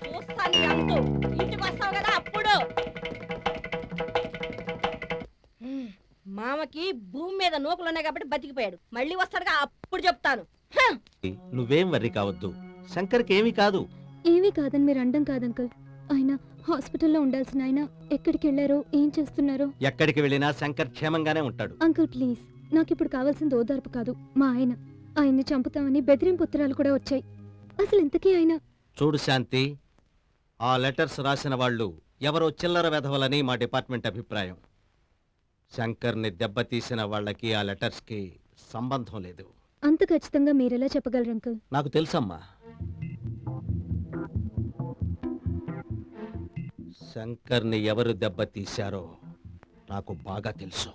చూస్తాను నీ అంతు. ఇంటికి వస్తావు కదా అప్పుడు. మామకి భూమి మీద నూకలున్నాయి కాబట్టి బతికిపోయాడు. మళ్ళీ వస్తాడుగా, అప్పుడు చెప్తాను. నువ్వేం వర్రి కావద్దు, శంకర్కి ఏమీ కాదు. ఏమీ కాదని మీరు అండం కాదు అంకుల్. ఆయన హాస్పిటల్లో ఉండాల్సిన ఆయన ఎక్కడికి వెళ్ళారో, ఏం చేస్తున్నారో. ఎక్కడికి వెళ్ళినా శంకర్ క్షేమంగానే ఉంటాడు. అంకుల్ ప్లీజ్, నాకు ఇప్పుడు కావాల్సింది ఓదార్పు కాదు, మా ఆయన. ఆయన్ని చంపుతామని బెదిరింపు ఉత్తరాలు కూడా వచ్చాయి. అసలు ఇంతకీ ఆయన... చూడు శాంతి, ఆ లెటర్స్ రాసిన వాళ్ళు ఎవరో చిల్లర వెధవలని మా డిపార్ట్మెంట్ అభిప్రాయం. శంకర్ని దెబ్బతీసిన వాళ్ళకి ఆ లెటర్స్కి సంబంధం లేదు. అంత ఖచ్చితంగా మీరెలా చెప్పగలరు అంకుల్? నాకు తెలుసమ్మా. శంకర్ని ఎవరు దెబ్బతీశారో నాకు బాగా తెలుసు.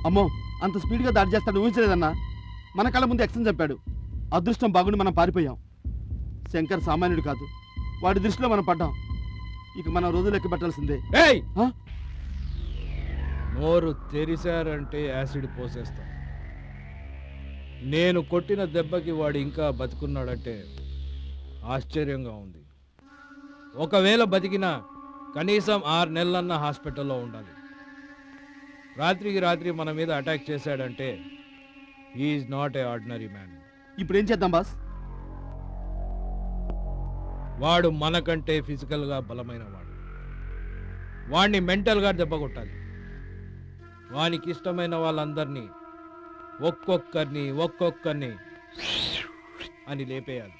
అమ్మో, అంత స్పీడ్గా దాడి చేస్తాడు ఊహించలేదన్నా. మన కళ్ళ ముందు ఎక్సన్ చంపాడు. అదృష్టం బాగుండి మనం పారిపోయాం. శంకర్ సామాన్యుడు కాదు, వాడి దృష్టిలో మనం పడ్డాం. ఇక మనం రోజులు లెక్క పెట్టాల్సిందే. ఏయ్ ఆ? నోరు తెరిశారంటే యాసిడ్ పోసేస్తాం. నేను కొట్టిన దెబ్బకి వాడు ఇంకా బతుకున్నాడంటే ఆశ్చర్యంగా ఉంది. ఒకవేళ బతికినా కనీసం 6 నెలలన్నా హాస్పిటల్లో ఉండాలి. రాత్రికి రాత్రి మన మీద అటాక్ చేశాడంటే he's not a ordinary man. ఇప్పుడు ఏం చేద్దాం బాస్? వాడు మనకంటే ఫిజికల్గా బలమైన వాడు. వాడిని మెంటల్గా దెబ్బ కొట్టాలి. వానికి ఇష్టమైన వాళ్ళందరినీ ఒక్కొక్కరిని అని లేపేయాలి.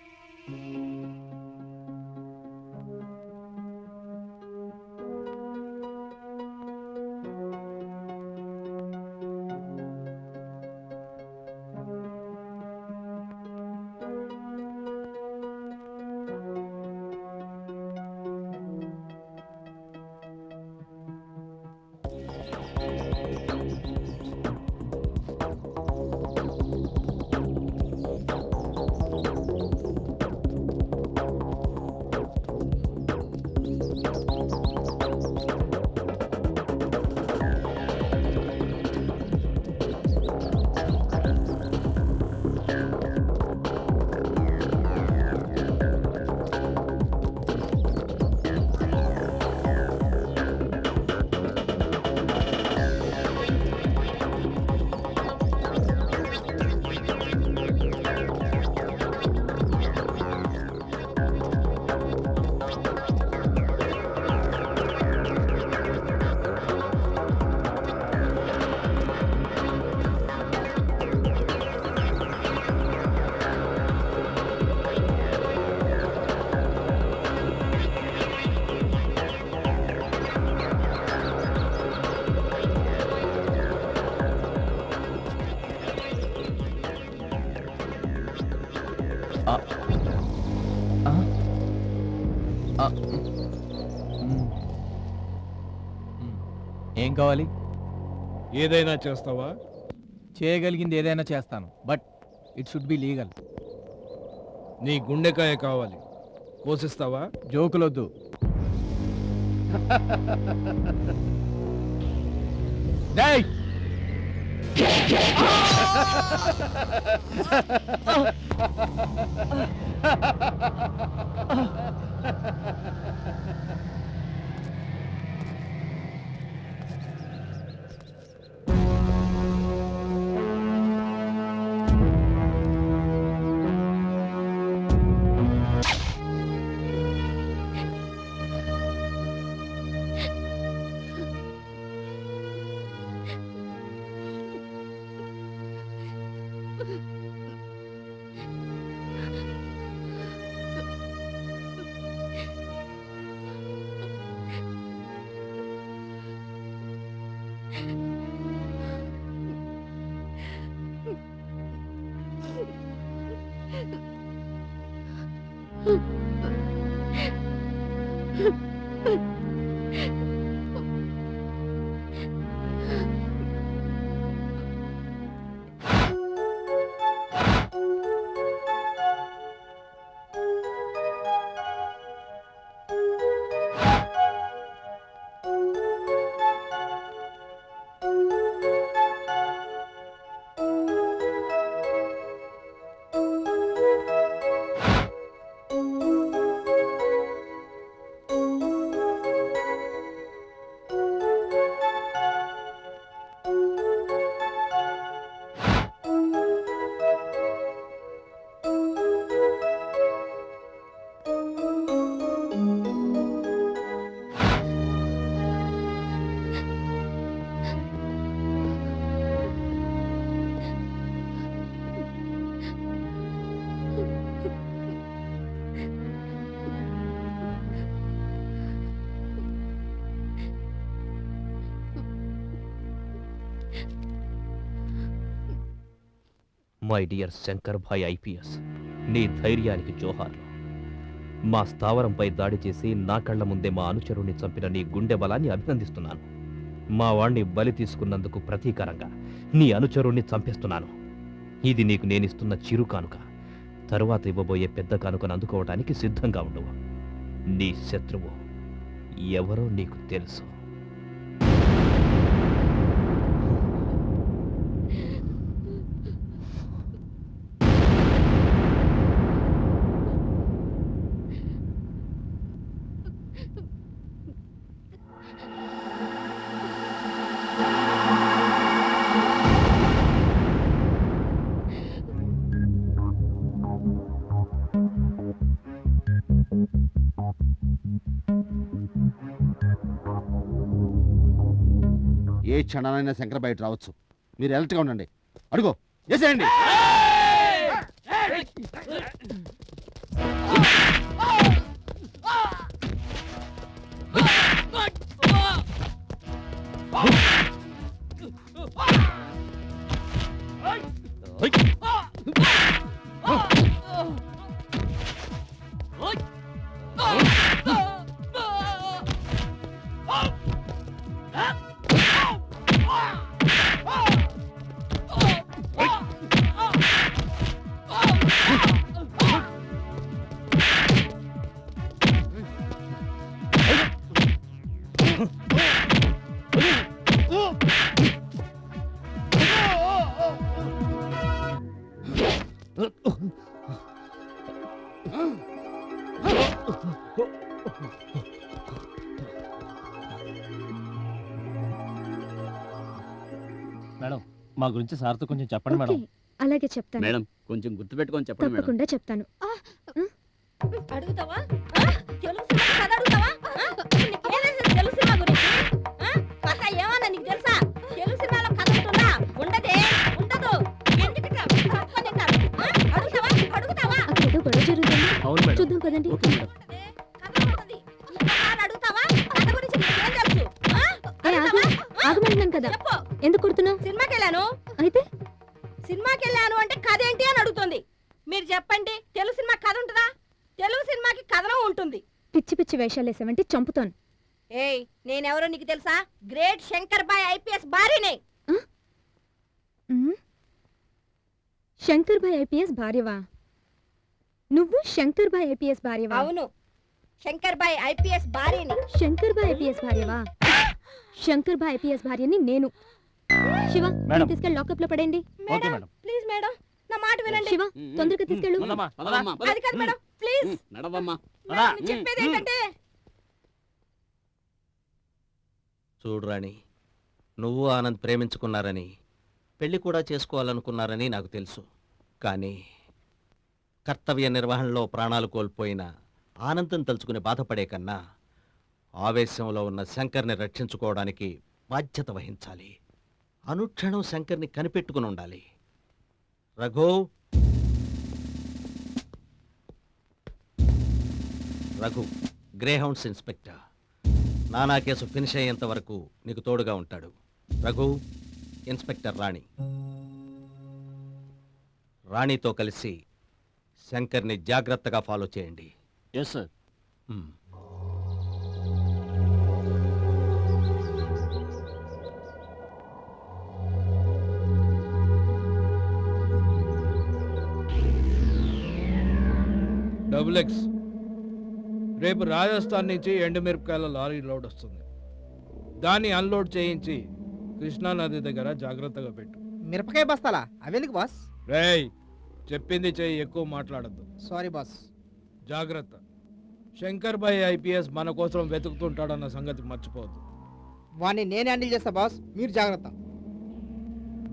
ఏం కావాలి? ఏదైనా చేస్తావా? చేయగలిగింది ఏదైనా చేస్తాను, but it should be legal. నీ గుండెకాయ కావాలి, కోసిస్తావా? జోకులొద్దు. డేయ్! My dear Shankar Bhai IPS, నీ ధైర్యానికి జోహార్లు. మా స్థావరంపై దాడి చేసి నా కళ్ల ముందే మా అనుచరుణ్ణి చంపిన నీ గుండె బలాన్ని అభినందిస్తున్నాను. మా వాణ్ణి బలి తీసుకున్నందుకు ప్రతీకారంగా నీ అనుచరుణ్ణి చంపేస్తున్నాను. ఇది నీకు నేనిస్తున్న చిరు కానుక. తరువాత ఇవ్వబోయే పెద్ద కానుకను అందుకోవటానికి సిద్ధంగా ఉండు. నీ శత్రువు ఎవరో నీకు తెలుసు. ఏ క్షణానైనా శంకర్ బయట రావచ్చు. మీరు ఎలర్ట్గా ఉండండి. అడుగో వేసేయండి. మేడం, మా గురించి సార్తో కొంచెం చెప్పండి ఓకే, అలాగే చెప్తాను. మేడం కొంచెం గుర్తుపెట్టుకొని చెప్పండి మేడం. తప్పకుండా చెప్తాను. అడుగుతావా తెలుగు సినిమా కథ అడుగుతావా నీకేదైనా తెలుగు సినిమా గురించి కథ ఏమన్నా నీకు తెలుసా? తెలుగు సినిమాలో కథ ఉంటుందా? ఉండదే, ఉండదు. ఎందుకంటే అడుగుతావా అడుగుతావా అక్కడ ఏదో గొడవ జరుగుతుంది. అవును మేడం. చూద్దాం పదండి. Okay madam. కథ ఉంటుంది. ఇంకొకసారి అడుగుతావా? కథ గురించి నీకేం తెలుసు? ఏ, ఆగు. ఆగమంటున్నాను కదా. చెప్పు. ఎందుకు కొడుతున్నావు? సినిమాకి వెళ్ళాను. అయితే సినిమాకి వెళ్ళాను అంటే కథ ఏంటి అని అడుగుతుంది. మీరు చెప్పండి, తెలుగు సినిమా కథ ఉంటుందా? తెలుగు సినిమాకి కథనం ఉంటుంది. పిచ్చి పిచ్చి వేషాలు వేసావంటే చంపుతాను. ఏయ్, నేనెవరో నీకు తెలుసా? గ్రేట్ శంకర్ బాయ్ ఐపీఎస్ భార్యనే. ఉమ్. శంకర్ భాయ్ ఐపీఎస్ భార్యవా? నువ్వు శంకర్ భాయ్ ఐపీఎస్ భార్యవా? అవును, శంకర్ బాయ్ ఐపీఎస్ భార్యని. శంకర్ భాయ్ ఐపీఎస్ భార్యవా? శంకర్ భాయ్ ఐపీఎస్ భార్యని నేను. శివ, మేడం. తీసుకెళ్ళి లాకప్ లో పడేయండి. Okay madam. ప్లీజ్ మేడం, నా మాట వినండి. శివ, తొందరగా తీసుకెళ్ళు. అది కాదు మేడం, ప్లీజ్. నడవమ్మా. మేడం, నేను చెప్పేది ఏంటంటే చూడు రాణి, నువ్వు ఆనంద్ ప్రేమించుకున్నారని, పెళ్లి కూడా చేసుకోవాలనుకున్నారని నాకు తెలుసు. కానీ కర్తవ్య నిర్వహణలో ప్రాణాలు కోల్పోయిన ఆనందం తలుచుకుని బాధపడే కన్నా ఆవేశంలో ఉన్న శంకర్ని రక్షించుకోవడానికి బాధ్యత వహించాలి. అనుక్షణం శంకర్ని కనిపెట్టుకుని ఉండాలి. Raghu, Raghu Greyhounds inspector. నానా కేసు ఫినిష్ అయ్యేంత వరకు నీకు తోడుగా ఉంటాడు. రఘు, ఇన్స్పెక్టర్ రాణి. రాణితో కలిసి శంకర్ని జాగ్రత్తగా ఫాలో చేయండి. Yes sir. Hmm. Double X, రేపు రాజస్థాన్ నుంచి ఎండుమిరపకాయల లారీ లోడ్ వస్తుంది. దాన్ని అన్లోడ్ చేయించి కృష్ణానది దగ్గర జాగ్రత్తగా పెట్టు. మిరపకాయ బస్తాలా? అవెందుకు బాస్? రేయ్, చెప్పింది చెయ్యి, ఎక్కువ మాట్లాడద్దు. Sorry boss. జాగ్రత్త. శంకర్ భాయ్ ఐపీఎస్ మన కోసం వెతుకుతుంటాడన్న సంగతి మర్చిపోవద్దు. వాడిని నేను హ్యాండిల్ చేస్తా బాస్, మీరు జాగ్రత్త.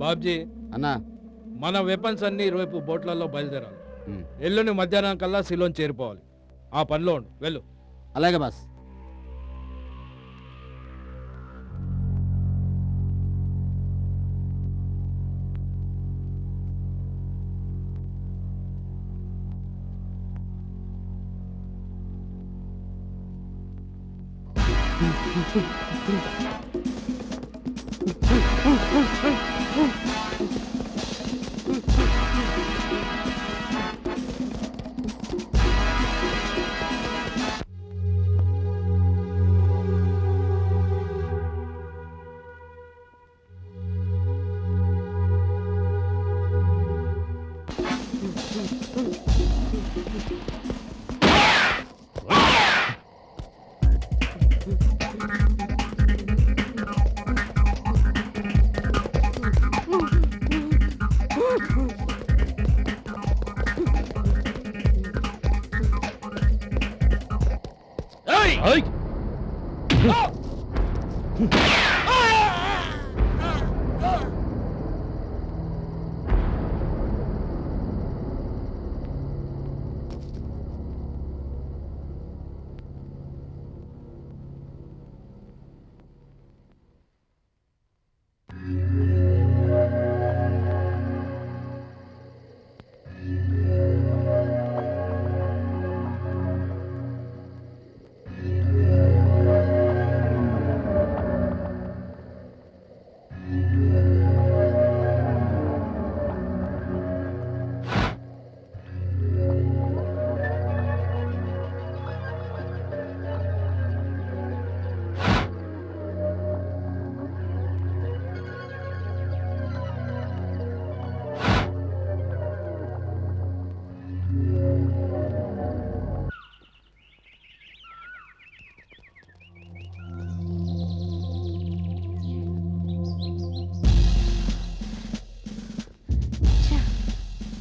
బాబ్జీ, అన్నా, మన వెపన్స్ అన్ని రేపు బోట్లలో బయలుదేరాలి. ఉమ్. ఎల్లుండి మధ్యాహ్నం కల్లా సిలోన్ చేరిపోవాలి. ఆ పనిలో ఉండు, వెళ్ళు. అలాగే బాస్.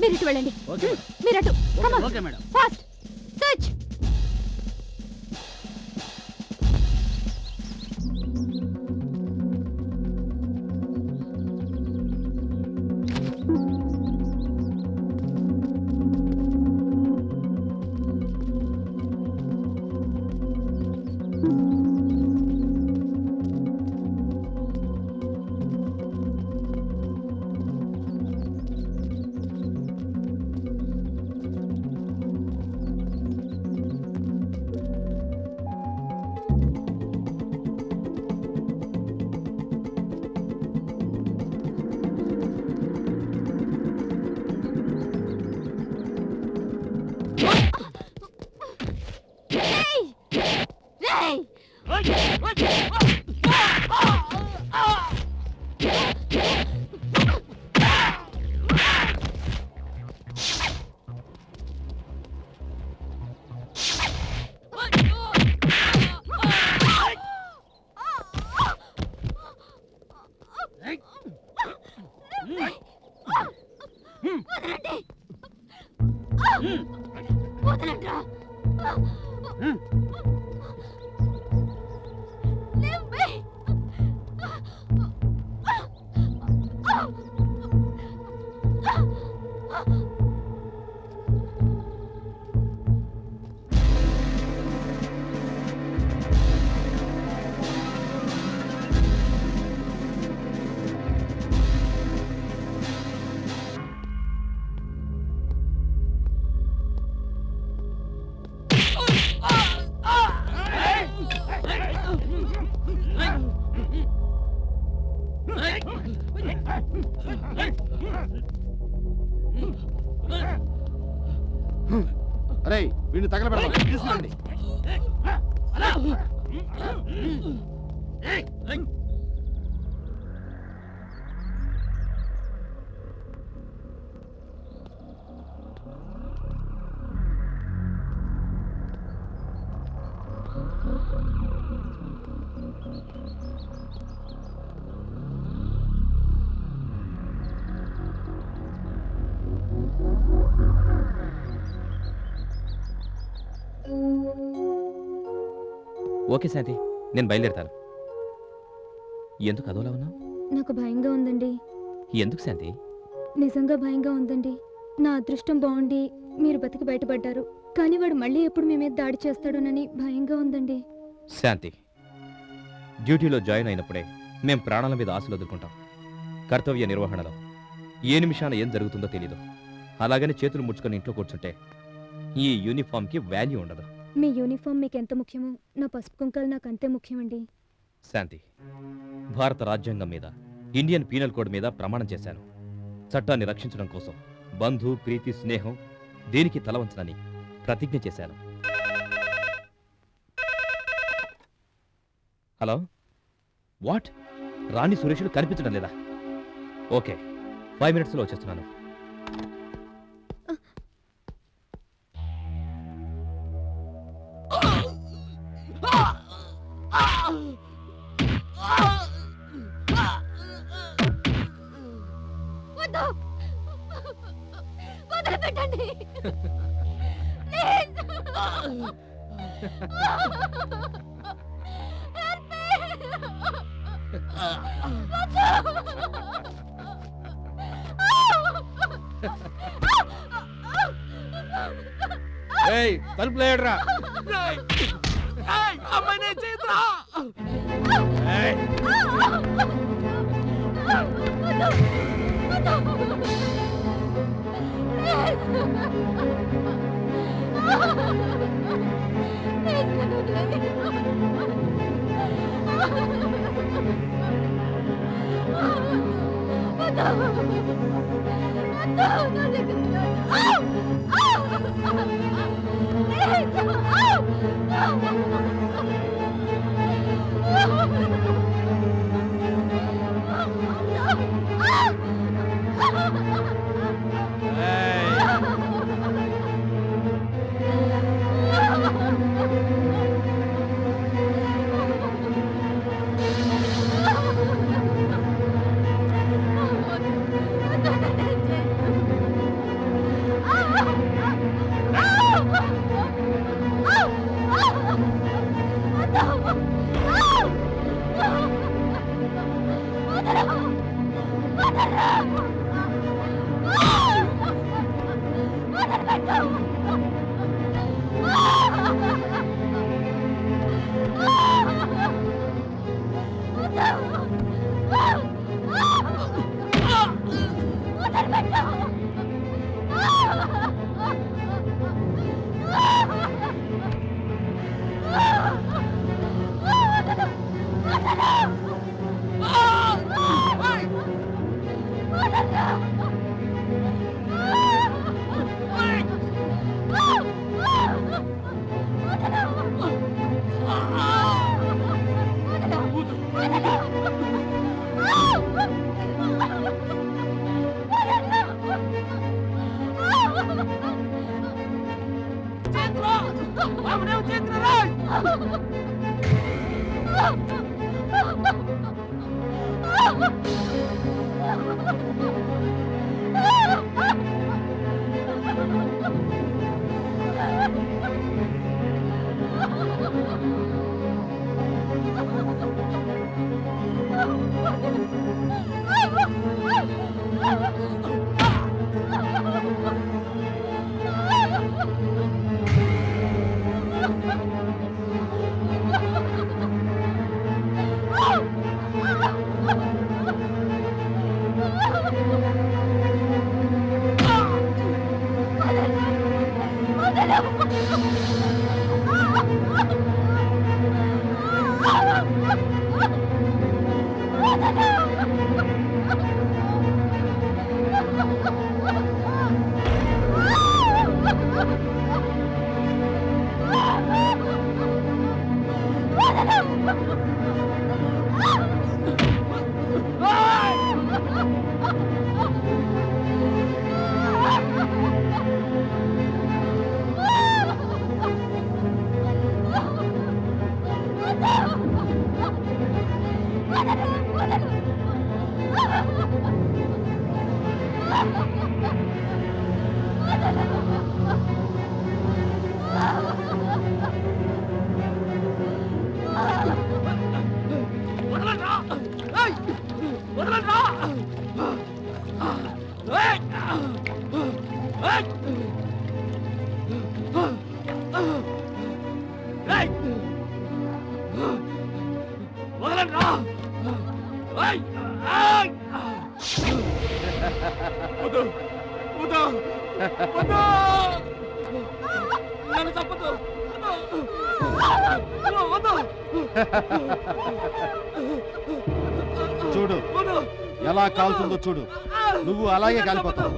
మీరు ఇటు వెళ్ళండి. మీరు అటు. Okay madam. Fast search. అరే వీడిని తగలబెడదాం. తీసుకురండి. ఓకే శాంతి, నేను బయలుదేరుతాను. ఎందుకు అదోలా ఉన్నావు? నాకు భయంగా ఉందండి. ఎందుకు శాంతి? నిజంగా భయంగా ఉందండి. నా అదృష్టం బాగుండి మీరు బతికి బయటపడ్డారు, కానీ వాడు మళ్ళీ ఎప్పుడు మీ మీద దాడి చేస్తాడోనని భయంగా ఉందండి. శాంతి, డ్యూటీలో జాయిన్ అయినప్పుడే మేం ప్రాణాల మీద ఆశలు వదులుకుంటాం. కర్తవ్య నిర్వహణలో ఏ నిమిషాన ఏం జరుగుతుందో తెలీదు. అలాగని చేతులు ముడుచుకొని ఇంట్లో కూర్చుంటే ఈ యూనిఫామ్కి వాల్యూ ఉండదు. మీ యూనిఫామ్ మీకు ఎంత ముఖ్యమో నా పసుపు కుంకాలు నాకు అంతే ముఖ్యమండి. శాంతి, భారత రాజ్యాంగం మీద, ఇండియన్ పీనల్ కోడ్ మీద ప్రమాణం చేశాను. చట్టాన్ని రక్షించడం కోసం బంధు, ప్రీతి, స్నేహం దేనికి తలవంచనని ప్రతిజ్ఞ చేశాను. Hello, what? రాణి సురేషులు కనిపించడం లేదా? ఓకే, 5 minutesలో వచ్చేస్తున్నాను. వద్దు వదిలిపెట్టండి ప్లీజ్ ఏయ్ తలుపు లేడరా అమ్మాయినే చేతురా చూడు ఎలా కాలుతుందో చూడు, నువ్వు అలాగే కాలిపోతావు.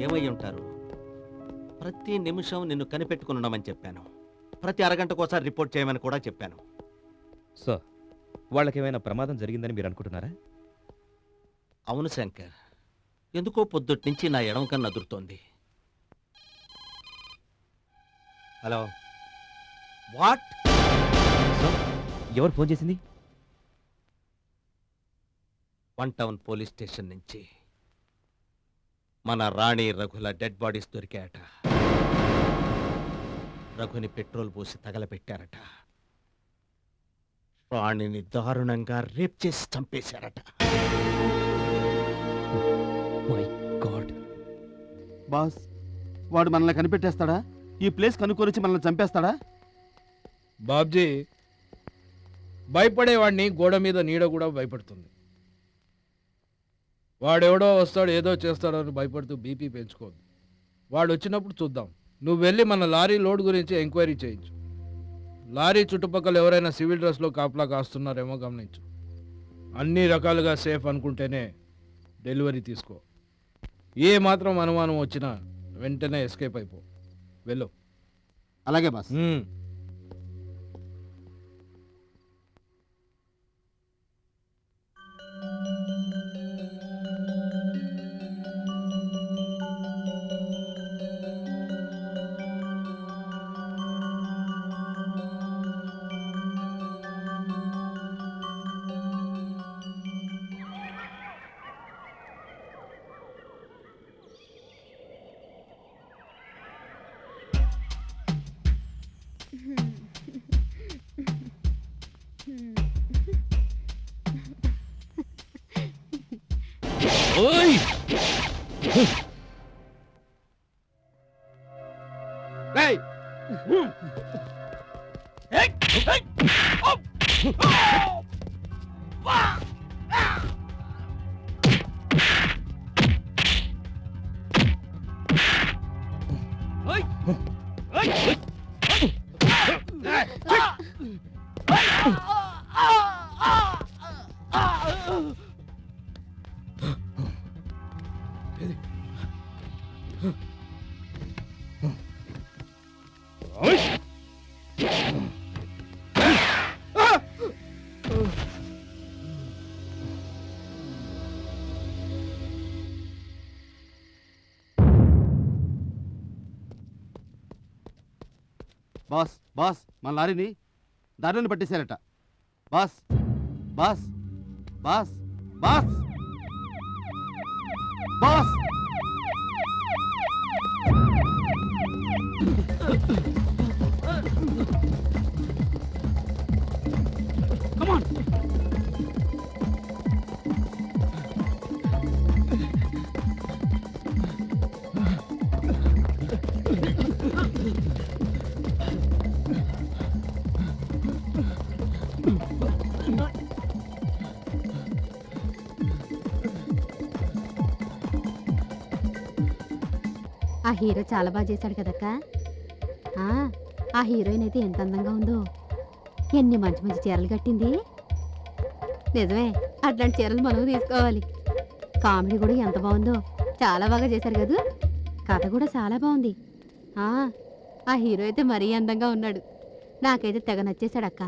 ఏమై ఉంటారు? ప్రతి నిమిషం నిన్ను కనిపెట్టుకుని ఉండమని చెప్పాను. ప్రతి అరగంటకోసారి రిపోర్ట్ చేయమని కూడా చెప్పాను. సార్, వాళ్ళకేమైనా ప్రమాదం జరిగిందని మీరు అనుకుంటున్నారా? అవును శంకర్, ఎందుకో పొద్దుటి నుంచి నా ఎడమ కన్ను అదురుతోంది. Hello, what? ఎవరు ఫోన్ చేసింది? 1 టౌన్ పోలీస్ స్టేషన్ నుంచి మన రాణి రఘుల డెడ్ బాడీస్ దొరికాయట. రఘుని పెట్రోల్ పోసి తగలబెట్టారట. రాణిని దారుణంగా రేప్ చేసి చంపేశారట. My God. బాస్, వాడు మనల్ని కనిపెట్టేస్తాడా? ఈ ప్లేస్ కనుక్కొనిచ్చి మనల్ని చంపేస్తాడా? బాబ్జీ, భయపడేవాడిని గోడ మీద నీడ కూడా భయపడుతుంది. వాడెవడో వస్తాడు, ఏదో చేస్తాడని భయపడుతూ బీపీ పెంచుకోవద్దు. వాడు వచ్చినప్పుడు చూద్దాం. నువ్వు వెళ్ళి మన లారీ లోడ్ గురించి ఎంక్వైరీ చేయించు. లారీ చుట్టుపక్కల ఎవరైనా సివిల్ డ్రెస్లో కాపలా కాస్తున్నారేమో గమనించు. అన్ని రకాలుగా సేఫ్ అనుకుంటేనే డెలివరీ తీసుకో. ఏ మాత్రం అనుమానం వచ్చినా వెంటనే ఎస్కేప్ అయిపో. వెళ్ళు. అలాగే బాస్. ఓయ్! రేయ్! బాస్, బాస్, మన లారీని దారిని పట్టేశారట. Boss, boss, boss, boss, boss. Come on. ఆ హీరో చాలా బాగా చేశాడు కదక్క. ఆ హీరోయిన్ అయితే ఎంత అందంగా ఉందో. ఎన్ని మంచి మంచి చీరలు కట్టింది. నిజమే, అట్లాంటి చీరలు మనం తీసుకోవాలి. కామెడీ కూడా ఎంత బాగుందో. చాలా బాగా చేశారు కదా. కథ కూడా చాలా బాగుంది. ఆ హీరో అయితే మరీ అందంగా ఉన్నాడు. నాకైతే తెగ నచ్చేశాడు అక్క.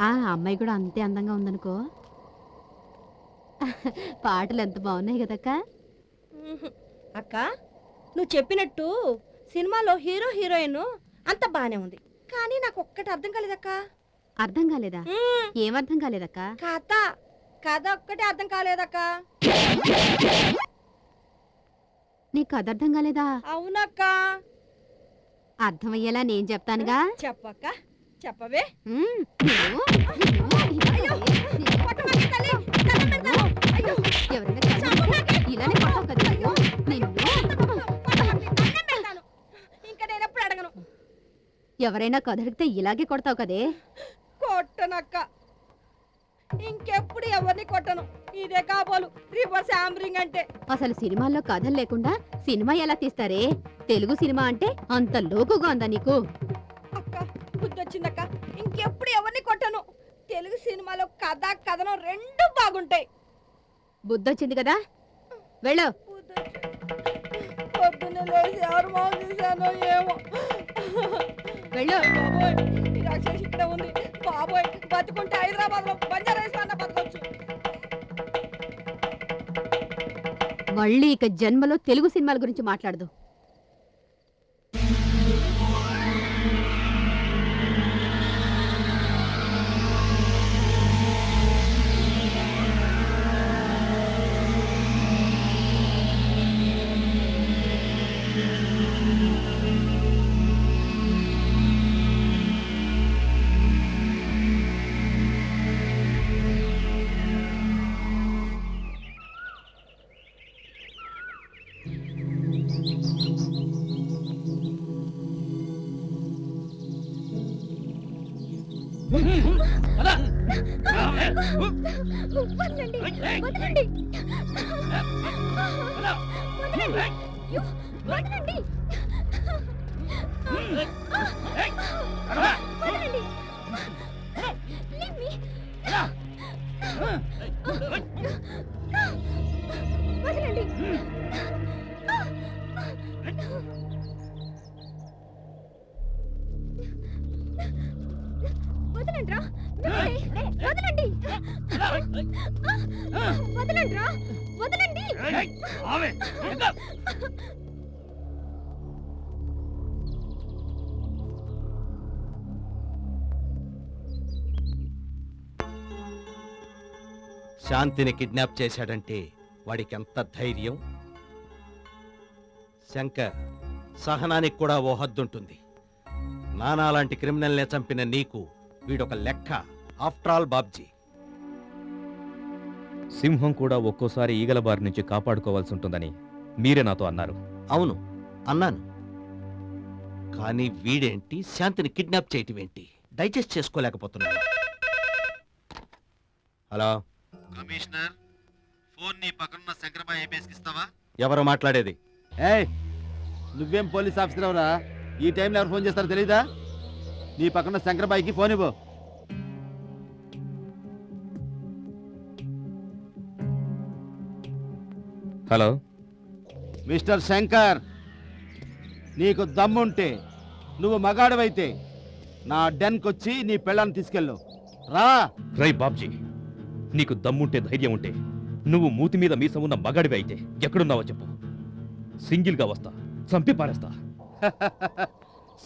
ఆ అమ్మాయి కూడా అంతే అందంగా ఉందనుకో. పాటలు ఎంత బాగున్నాయి కదక్క. అక్క, నువ్వు చెప్పినట్టు సినిమాలో హీరో హీరోయిన్ అంత బానే ఉంది, కానీ నాకు ఒక్కటి అర్థం కాలేదక్క. అర్థం కాలేదా? ఏమర్థం కాలేదక్క? కథ కథ ఒక్కటే అర్థం కాలేదక్క. నీకు కథ అర్థం కాలేదా? అవునక్క. అర్థమయ్యేలా నేను చెప్తానుగా. చెప్పక్క, చెప్పవే. ఇలానే కొడతావు కదా ఇంకా నేను ఎప్పుడు అడగను. ఎవరైనా కథ అడిగితే ఇలాగే కొడతావు కదే. కొట్టనక్క. ఇంకెప్పుడు ఎవరిని కొట్టను. ఇదే కాబోలు రివర్స్ యాంబరింగ్ అంటే. అసలు సినిమాల్లో కథలు లేకుండా సినిమా ఎలా తీస్తారే? తెలుగు సినిమా అంటే అంత లోకుగా ఉందా నీకు? అక్క బుద్ధొచ్చిందక్క, ఇంకెప్పుడు ఎవరిని కొట్టను. తెలుగు సినిమాలో కథ కథనం రెండు బాగుంటాయి. బుద్ధొచ్చింది కదా, వెళ్ళు. పొద్దున్నే లేచి ఎవరు మాకు చూశానో ఏమో. వెళ్ళు. బాబోయ్, ఈ రాక్షసి ఇక్కడ ఉంది. బాబోయ్, బతుకుంటే హైదరాబాద్ లో బంజారా హిల్స్ అన్న బతకొచ్చు. మళ్ళీ ఇక జన్మలో తెలుగు సినిమాల గురించి మాట్లాడదు. వదలండి, వదలండి. వదలండి. అయ్యో, వదలండి. వదలండి. Leave me. వదలండి. వదలండి రా. వదలండి. వదలండి రా. వదలండి. శాంతిని కిడ్నాప్ చేశాడంటే వాడికి ఎంత ధైర్యం. శంకర్, సహనానికి కూడా ఓ హద్దుంటుంది. నానా లాంటి క్రిమినల్నే చంపిన నీకు వీడొక లెక్క. After all Babji. సింహం కూడా ఒక్కోసారి ఈగల బారి నుంచి కాపాడుకోవాల్సి ఉంటుందని మీరే నాతో అన్నారు. అవును, అన్నాను. కానీ వీడేంటి శాంతిని కిడ్నాప్ చేయటం ఏంటి? డైజెస్ట్ చేసుకోలేకపోతున్నాను. హలో కమిషనర్, ఫోన్ నీ పక్కన శంకరబాయ్ ఐపీఎస్కి ఇస్తావా? ఎవరు మాట్లాడేది? ఏయ్, నువ్వేం పోలీస్ ఆఫీసర్ ఎవరా? ఈ టైంలో ఎవరు ఫోన్ చేస్తారో తెలీదా? నీ పక్కన శంకరబాయికి ఫోన్ ఇవ్వు. హలో మిస్టర్ శంకర్, నీకు దమ్ముంటే, నువ్వు మగాడవైతే నా డెన్కొచ్చి నీ పెళ్ళాన్ని తీసుకెళ్ళు. రా. రై బాబ్జీ, నీకు దమ్ముంటే ధైర్యం ఉంటే నువ్వు మూతి మీద మీసం ఉన్న మగాడివి అయితే ఎక్కడున్నావో చెప్పు. సింగిల్గా వస్తా, చంపి పారేస్తా.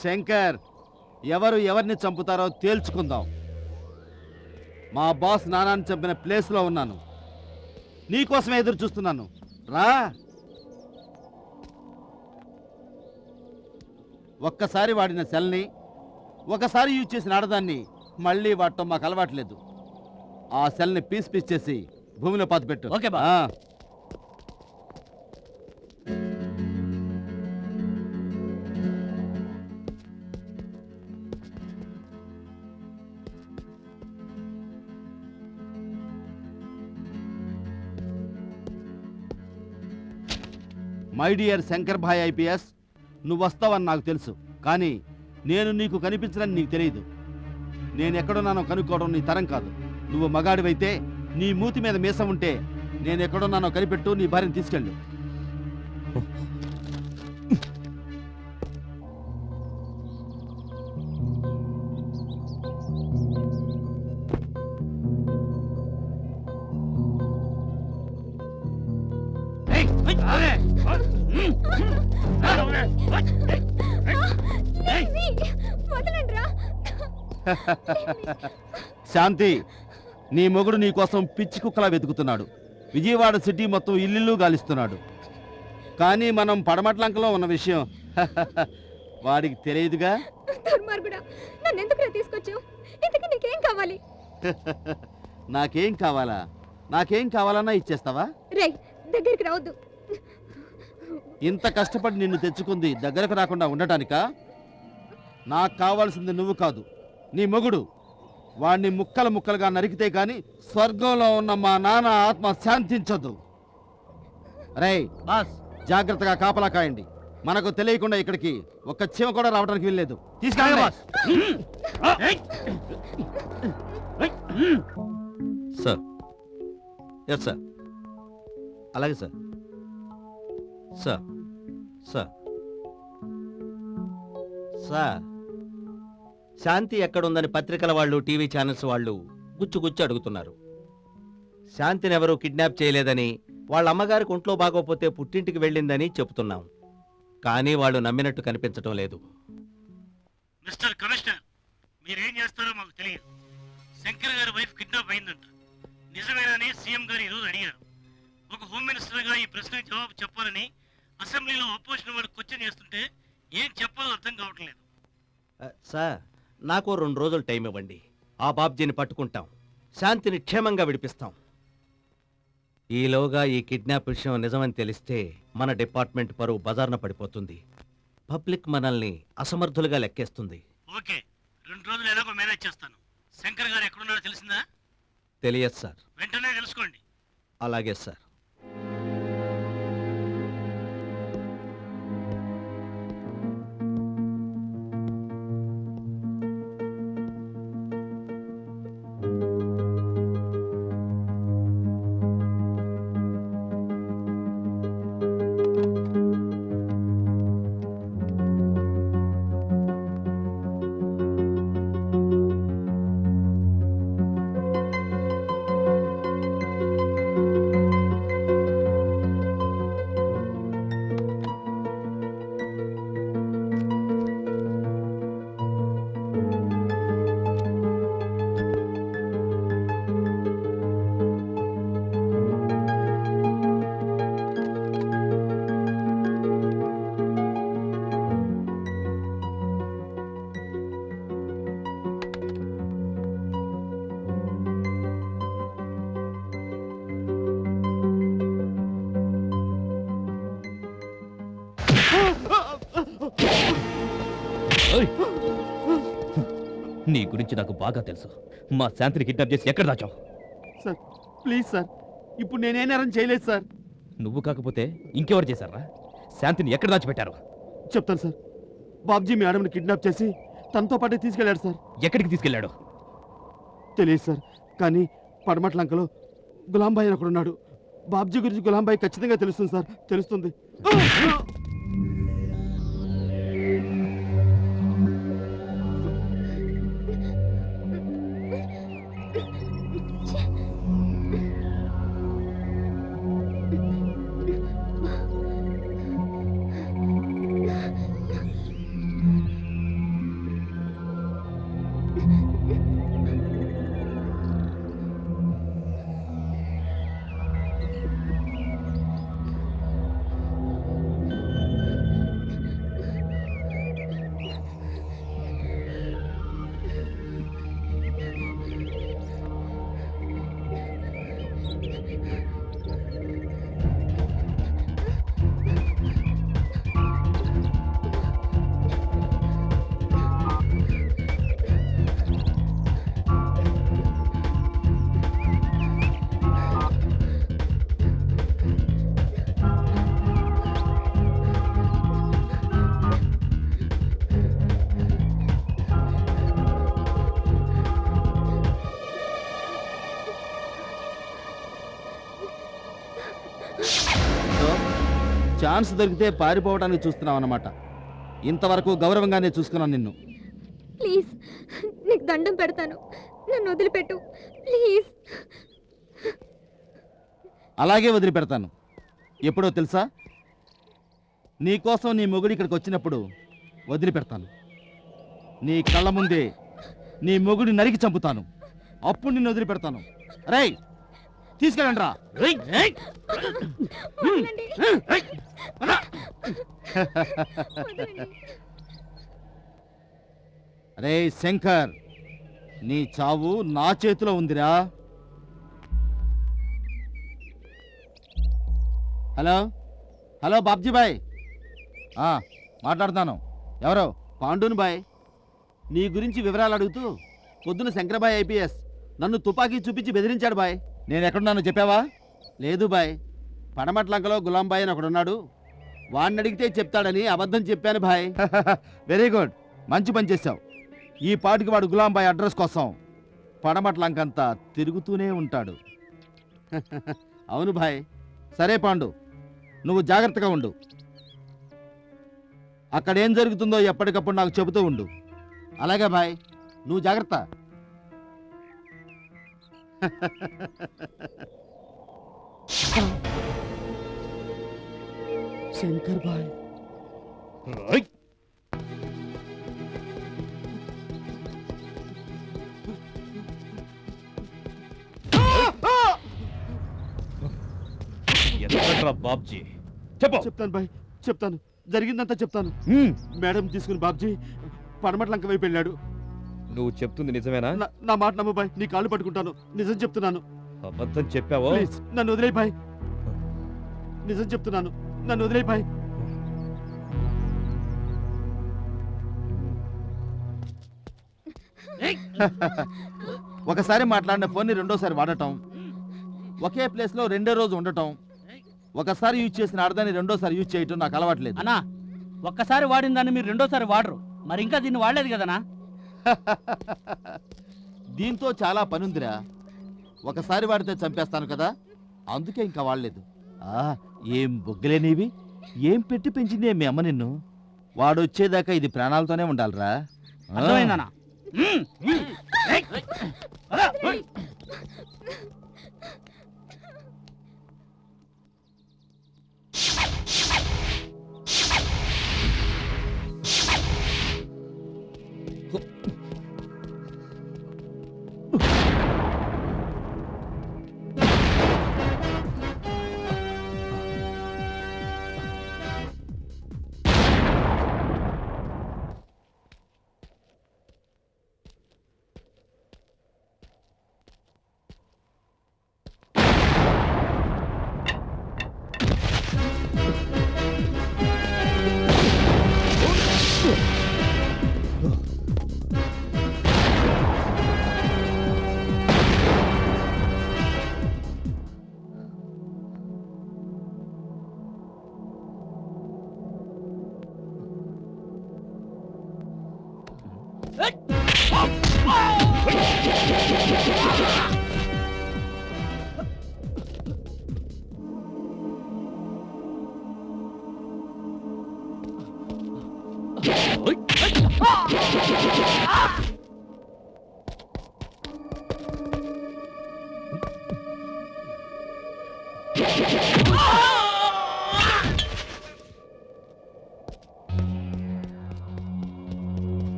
శంకర్, ఎవరు ఎవరిని చంపుతారో తేల్చుకుందాం. మా బాస్ నానాన్ని చంపిన ప్లేస్లో ఉన్నాను. నీకోసమే ఎదురు చూస్తున్నాను. రా. ఒక్కసారి వాడిన సెల్ని, ఒకసారి యూజ్ చేసిన ఆడదాన్ని మళ్ళీ వాడటం మాకు అలవాట్లేదు. ఆ సెల్ని పీస్ పీస్ చేసి భూమిలో పాతిపెట్టు. ఓకే బా. My dear Shankar Bhai IPS, నువ్వు వస్తావని నాకు తెలుసు, కానీ నేను నీకు కనిపించనని నీకు తెలియదు. నేను ఎక్కడున్నానో కనుక్కోవడం నీ తరం కాదు. నువ్వు మగాడివైతే, నీ మూతి మీద మీసం ఉంటే, నేను ఎక్కడున్నానో కనిపెట్టు, నీ భార్యను తీసుకెళ్ళు. శాంతి, నీ మొగుడు నీ కోసం పిచ్చి కుక్కలా వెతుకుతున్నాడు. విజయవాడ సిటీ మొత్తం ఇల్లు గాలిస్తున్నాడు. కానీ మనం పడమట్లంకలో ఉన్న విషయం వాడికి తెలియదుగా. దుర్మార్గుడా, నన్ను ఎందుకు తీసుకొచ్చావు? ఇంతకీ నీకేం కావాలి? నాకేం కావాలా? నాకేం కావాలన్నా ఇచ్చేస్తావా? రే, దగ్గరికి రావద్దు. ఇంత కష్టపడి నిన్ను తెచ్చుకుంది దగ్గరకు రాకుండా ఉండటానికా? నాకు కావాల్సింది నువ్వు కాదు, నీ మొగుడు. వాడిని ముక్కలు ముక్కలుగా నరికితే గాని స్వర్గంలో ఉన్న మా నాన్న ఆత్మ శాంతించదు. రేయ్ బాస్ జాగ్రత్తగా కాపలా కాయండి. మనకు తెలియకుండా ఇక్కడికి ఒక్క చీమ కూడా రావడానికి వీల్లేదు. తీసుకెళ్ళండి బాస్. సార్ ఎస్ సార్, అలాగే సార్. సార్ సార్ సార్ శాంతి ఎక్కడుందని పత్రికల వాళ్ళు, టీవీ ఛానల్స్ వాళ్ళు గుచ్చు అడుగుతున్నారు. శాంతిని ఎవరూ కిడ్నాప్ చేయలేదని, వాళ్ళ అమ్మగారికి ఒంట్లో బాగోపోతే పుట్టింటికి వెళ్ళిందని చెబుతున్నాం. కానీ వాళ్ళు నమ్మినట్టు కనిపించడం లేదు. మిస్టర్ కమిషనర్, మీరేం చేస్తారో మాకు తెలియదు. శంకర్ గారి వైఫ్ కిడ్నాప్ అయిందంట. నిజమేనని సీఎం గారు ఈరోజు అడిగారు. ఒక హోమ్ మినిస్టర్ గా ఈ ప్రశ్నకి జవాబు చెప్పాలని అసెంబ్లీలో అపోజిషన్ వాళ్ళు క్వశ్చన్ చేస్తుంటే ఏం చెప్పాలో అర్థం కావట్లేదు. సార్ నాకు 2 రోజులు టైం ఇవ్వండి. ఆ బాబ్జీని పట్టుకుంటాం, శాంతిని క్షేమంగా విడిపిస్తాం. ఈలోగా ఈ కిడ్నాప్ విషయం నిజమని తెలిస్తే మన డిపార్ట్మెంట్ పరువు బజార్న పడిపోతుంది. పబ్లిక్ మనల్ని అసమర్థులుగా లెక్కేస్తుంది. ఓకే, 2 రోజులు ఎలాగో మేనేజ్ చేస్తాను. శంకర్ గారు ఎక్కడున్నారో తెలిసిందా? తెలియదు సార్. వెంటనే తెలుసుకోండి. అలాగే సార్. నీ గురించి నాకు బాగా తెలుసు. మా శాంతిని కిడ్నాప్ చేసి ఎక్కడ దాచావు? సార్ ప్లీజ్ సార్, ఇప్పుడు నేనే నేరం చేయలేదు సార్. నువ్వు కాకపోతే ఇంకెవరు చేశారా? శాంతిని ఎక్కడ దాచిపెట్టారు? చెప్తాను సార్. బాబ్జీ మేడంని కిడ్నాప్ చేసి తనతో పాటే తీసుకెళ్ళాడు సార్. ఎక్కడికి తీసుకెళ్ళాడు? తెలియదు సార్, కానీ పడమట్లంకలో గులాంబాయి అని ఒకడున్నాడు. బాబ్జీ గురించి గులాంబాయి ఖచ్చితంగా తెలుస్తుంది సార్, తెలుస్తుంది. ఛాన్స్ దొరికితే పారిపోవడానికి చూస్తున్నావు అన్నమాట. ఇంతవరకు గౌరవంగానే చూసుకున్నాను నిన్ను. ప్లీజ్, నీకు దండం పెడతాను, నన్ను వదిలిపెట్టు ప్లీజ్. అలాగే వదిలిపెడతాను. ఎప్పుడో తెలుసా? నీకోసం నీ మొగుడు ఇక్కడికి వచ్చినప్పుడు వదిలిపెడతాను. నీ కళ్ళ ముందే నీ మొగుడి నరికి చంపుతాను. అప్పుడు నిన్ను వదిలిపెడతాను. రేయ్ తీసుకెళ్ళండి రా. రే శంకర్, నీ చావు నా చేతిలో ఉందిరా. హలో హలో బాబ్జీ బాయ్, మాట్లాడుతాను. ఎవరో? పాండూని బాయ్. నీ గురించి వివరాలు అడుగుతూ పొద్దున శంకరబాయ్ ఐపీఎస్ నన్ను తుపాకీ చూపించి బెదిరించాడు బాయ్. నేను ఎక్కడున్నానో చెప్పావా? లేదు బాయ్, పడమట్లంకలో గులాంబాయ్ అని ఒకడున్నాడు, వాడిని అడిగితే చెప్తాడని అబద్ధం చెప్పాను బాయ్. వెరీ గుడ్, మంచి పని చేశావు. ఈ పాటికి వాడు గులాంబాయ్ అడ్రస్ కోసం పడమట్లంకంతా తిరుగుతూనే ఉంటాడు. అవును భాయ్. సరే పాండు, నువ్వు జాగ్రత్తగా ఉండు. అక్కడేం జరుగుతుందో ఎప్పటికప్పుడు నాకు చెబుతూ ఉండు. అలాగే భాయ్, నువ్వు జాగ్రత్త. శంకర్ భాయ్. ఎక్కడ్రా బాబ్జీ? చెప్పు. చెప్తాను బాయ్, చెప్తాను, జరిగిందంతా చెప్తాను. మేడం తీసుకుని బాబ్జీ పడమట్లంక వైపు వెళ్ళాడు. నువ్వు చెప్తుంది నిజమేనా? నా మాట నమ్ము బాయ్, నీ కాళ్ళు పట్టుకుంటాను. నిజం చెప్తున్నాను. అబద్ధం చెప్పావో? ప్లీజ్ నన్ను వదిలేయ్ బాయ్. నిజం చెప్తున్నాను, నన్ను వదిలేయ్ బాయ్. ఒకసారి మాట్లాడిన ఫోన్ని రెండోసారి వాడటం, ఒకే ప్లేస్ లో రెండో రోజు ఉండటం, ఒకసారి యూజ్ చేసిన ఆడదాన్ని రెండోసారి యూజ్ చేయటం నాకు అలవాట్లేదు. అన్నా, ఒక్కసారి వాడిన దాన్ని మీరు రెండోసారి వాడరు, మరి ఇంకా దీన్ని వాడలేదు కదనా? దీంతో చాలా పనుందిరా. ఒకసారి వాడితే చంపేస్తాను కదా, అందుకే ఇంకా వాడలేదు. ఏం బొగ్గలేనివి, ఏం పెట్టి పెంచింది మీ అమ్మ నిన్ను. వాడొచ్చేదాకా ఇది ప్రాణాలతోనే ఉండాలిరా. అర్థమైందనా?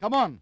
Come on.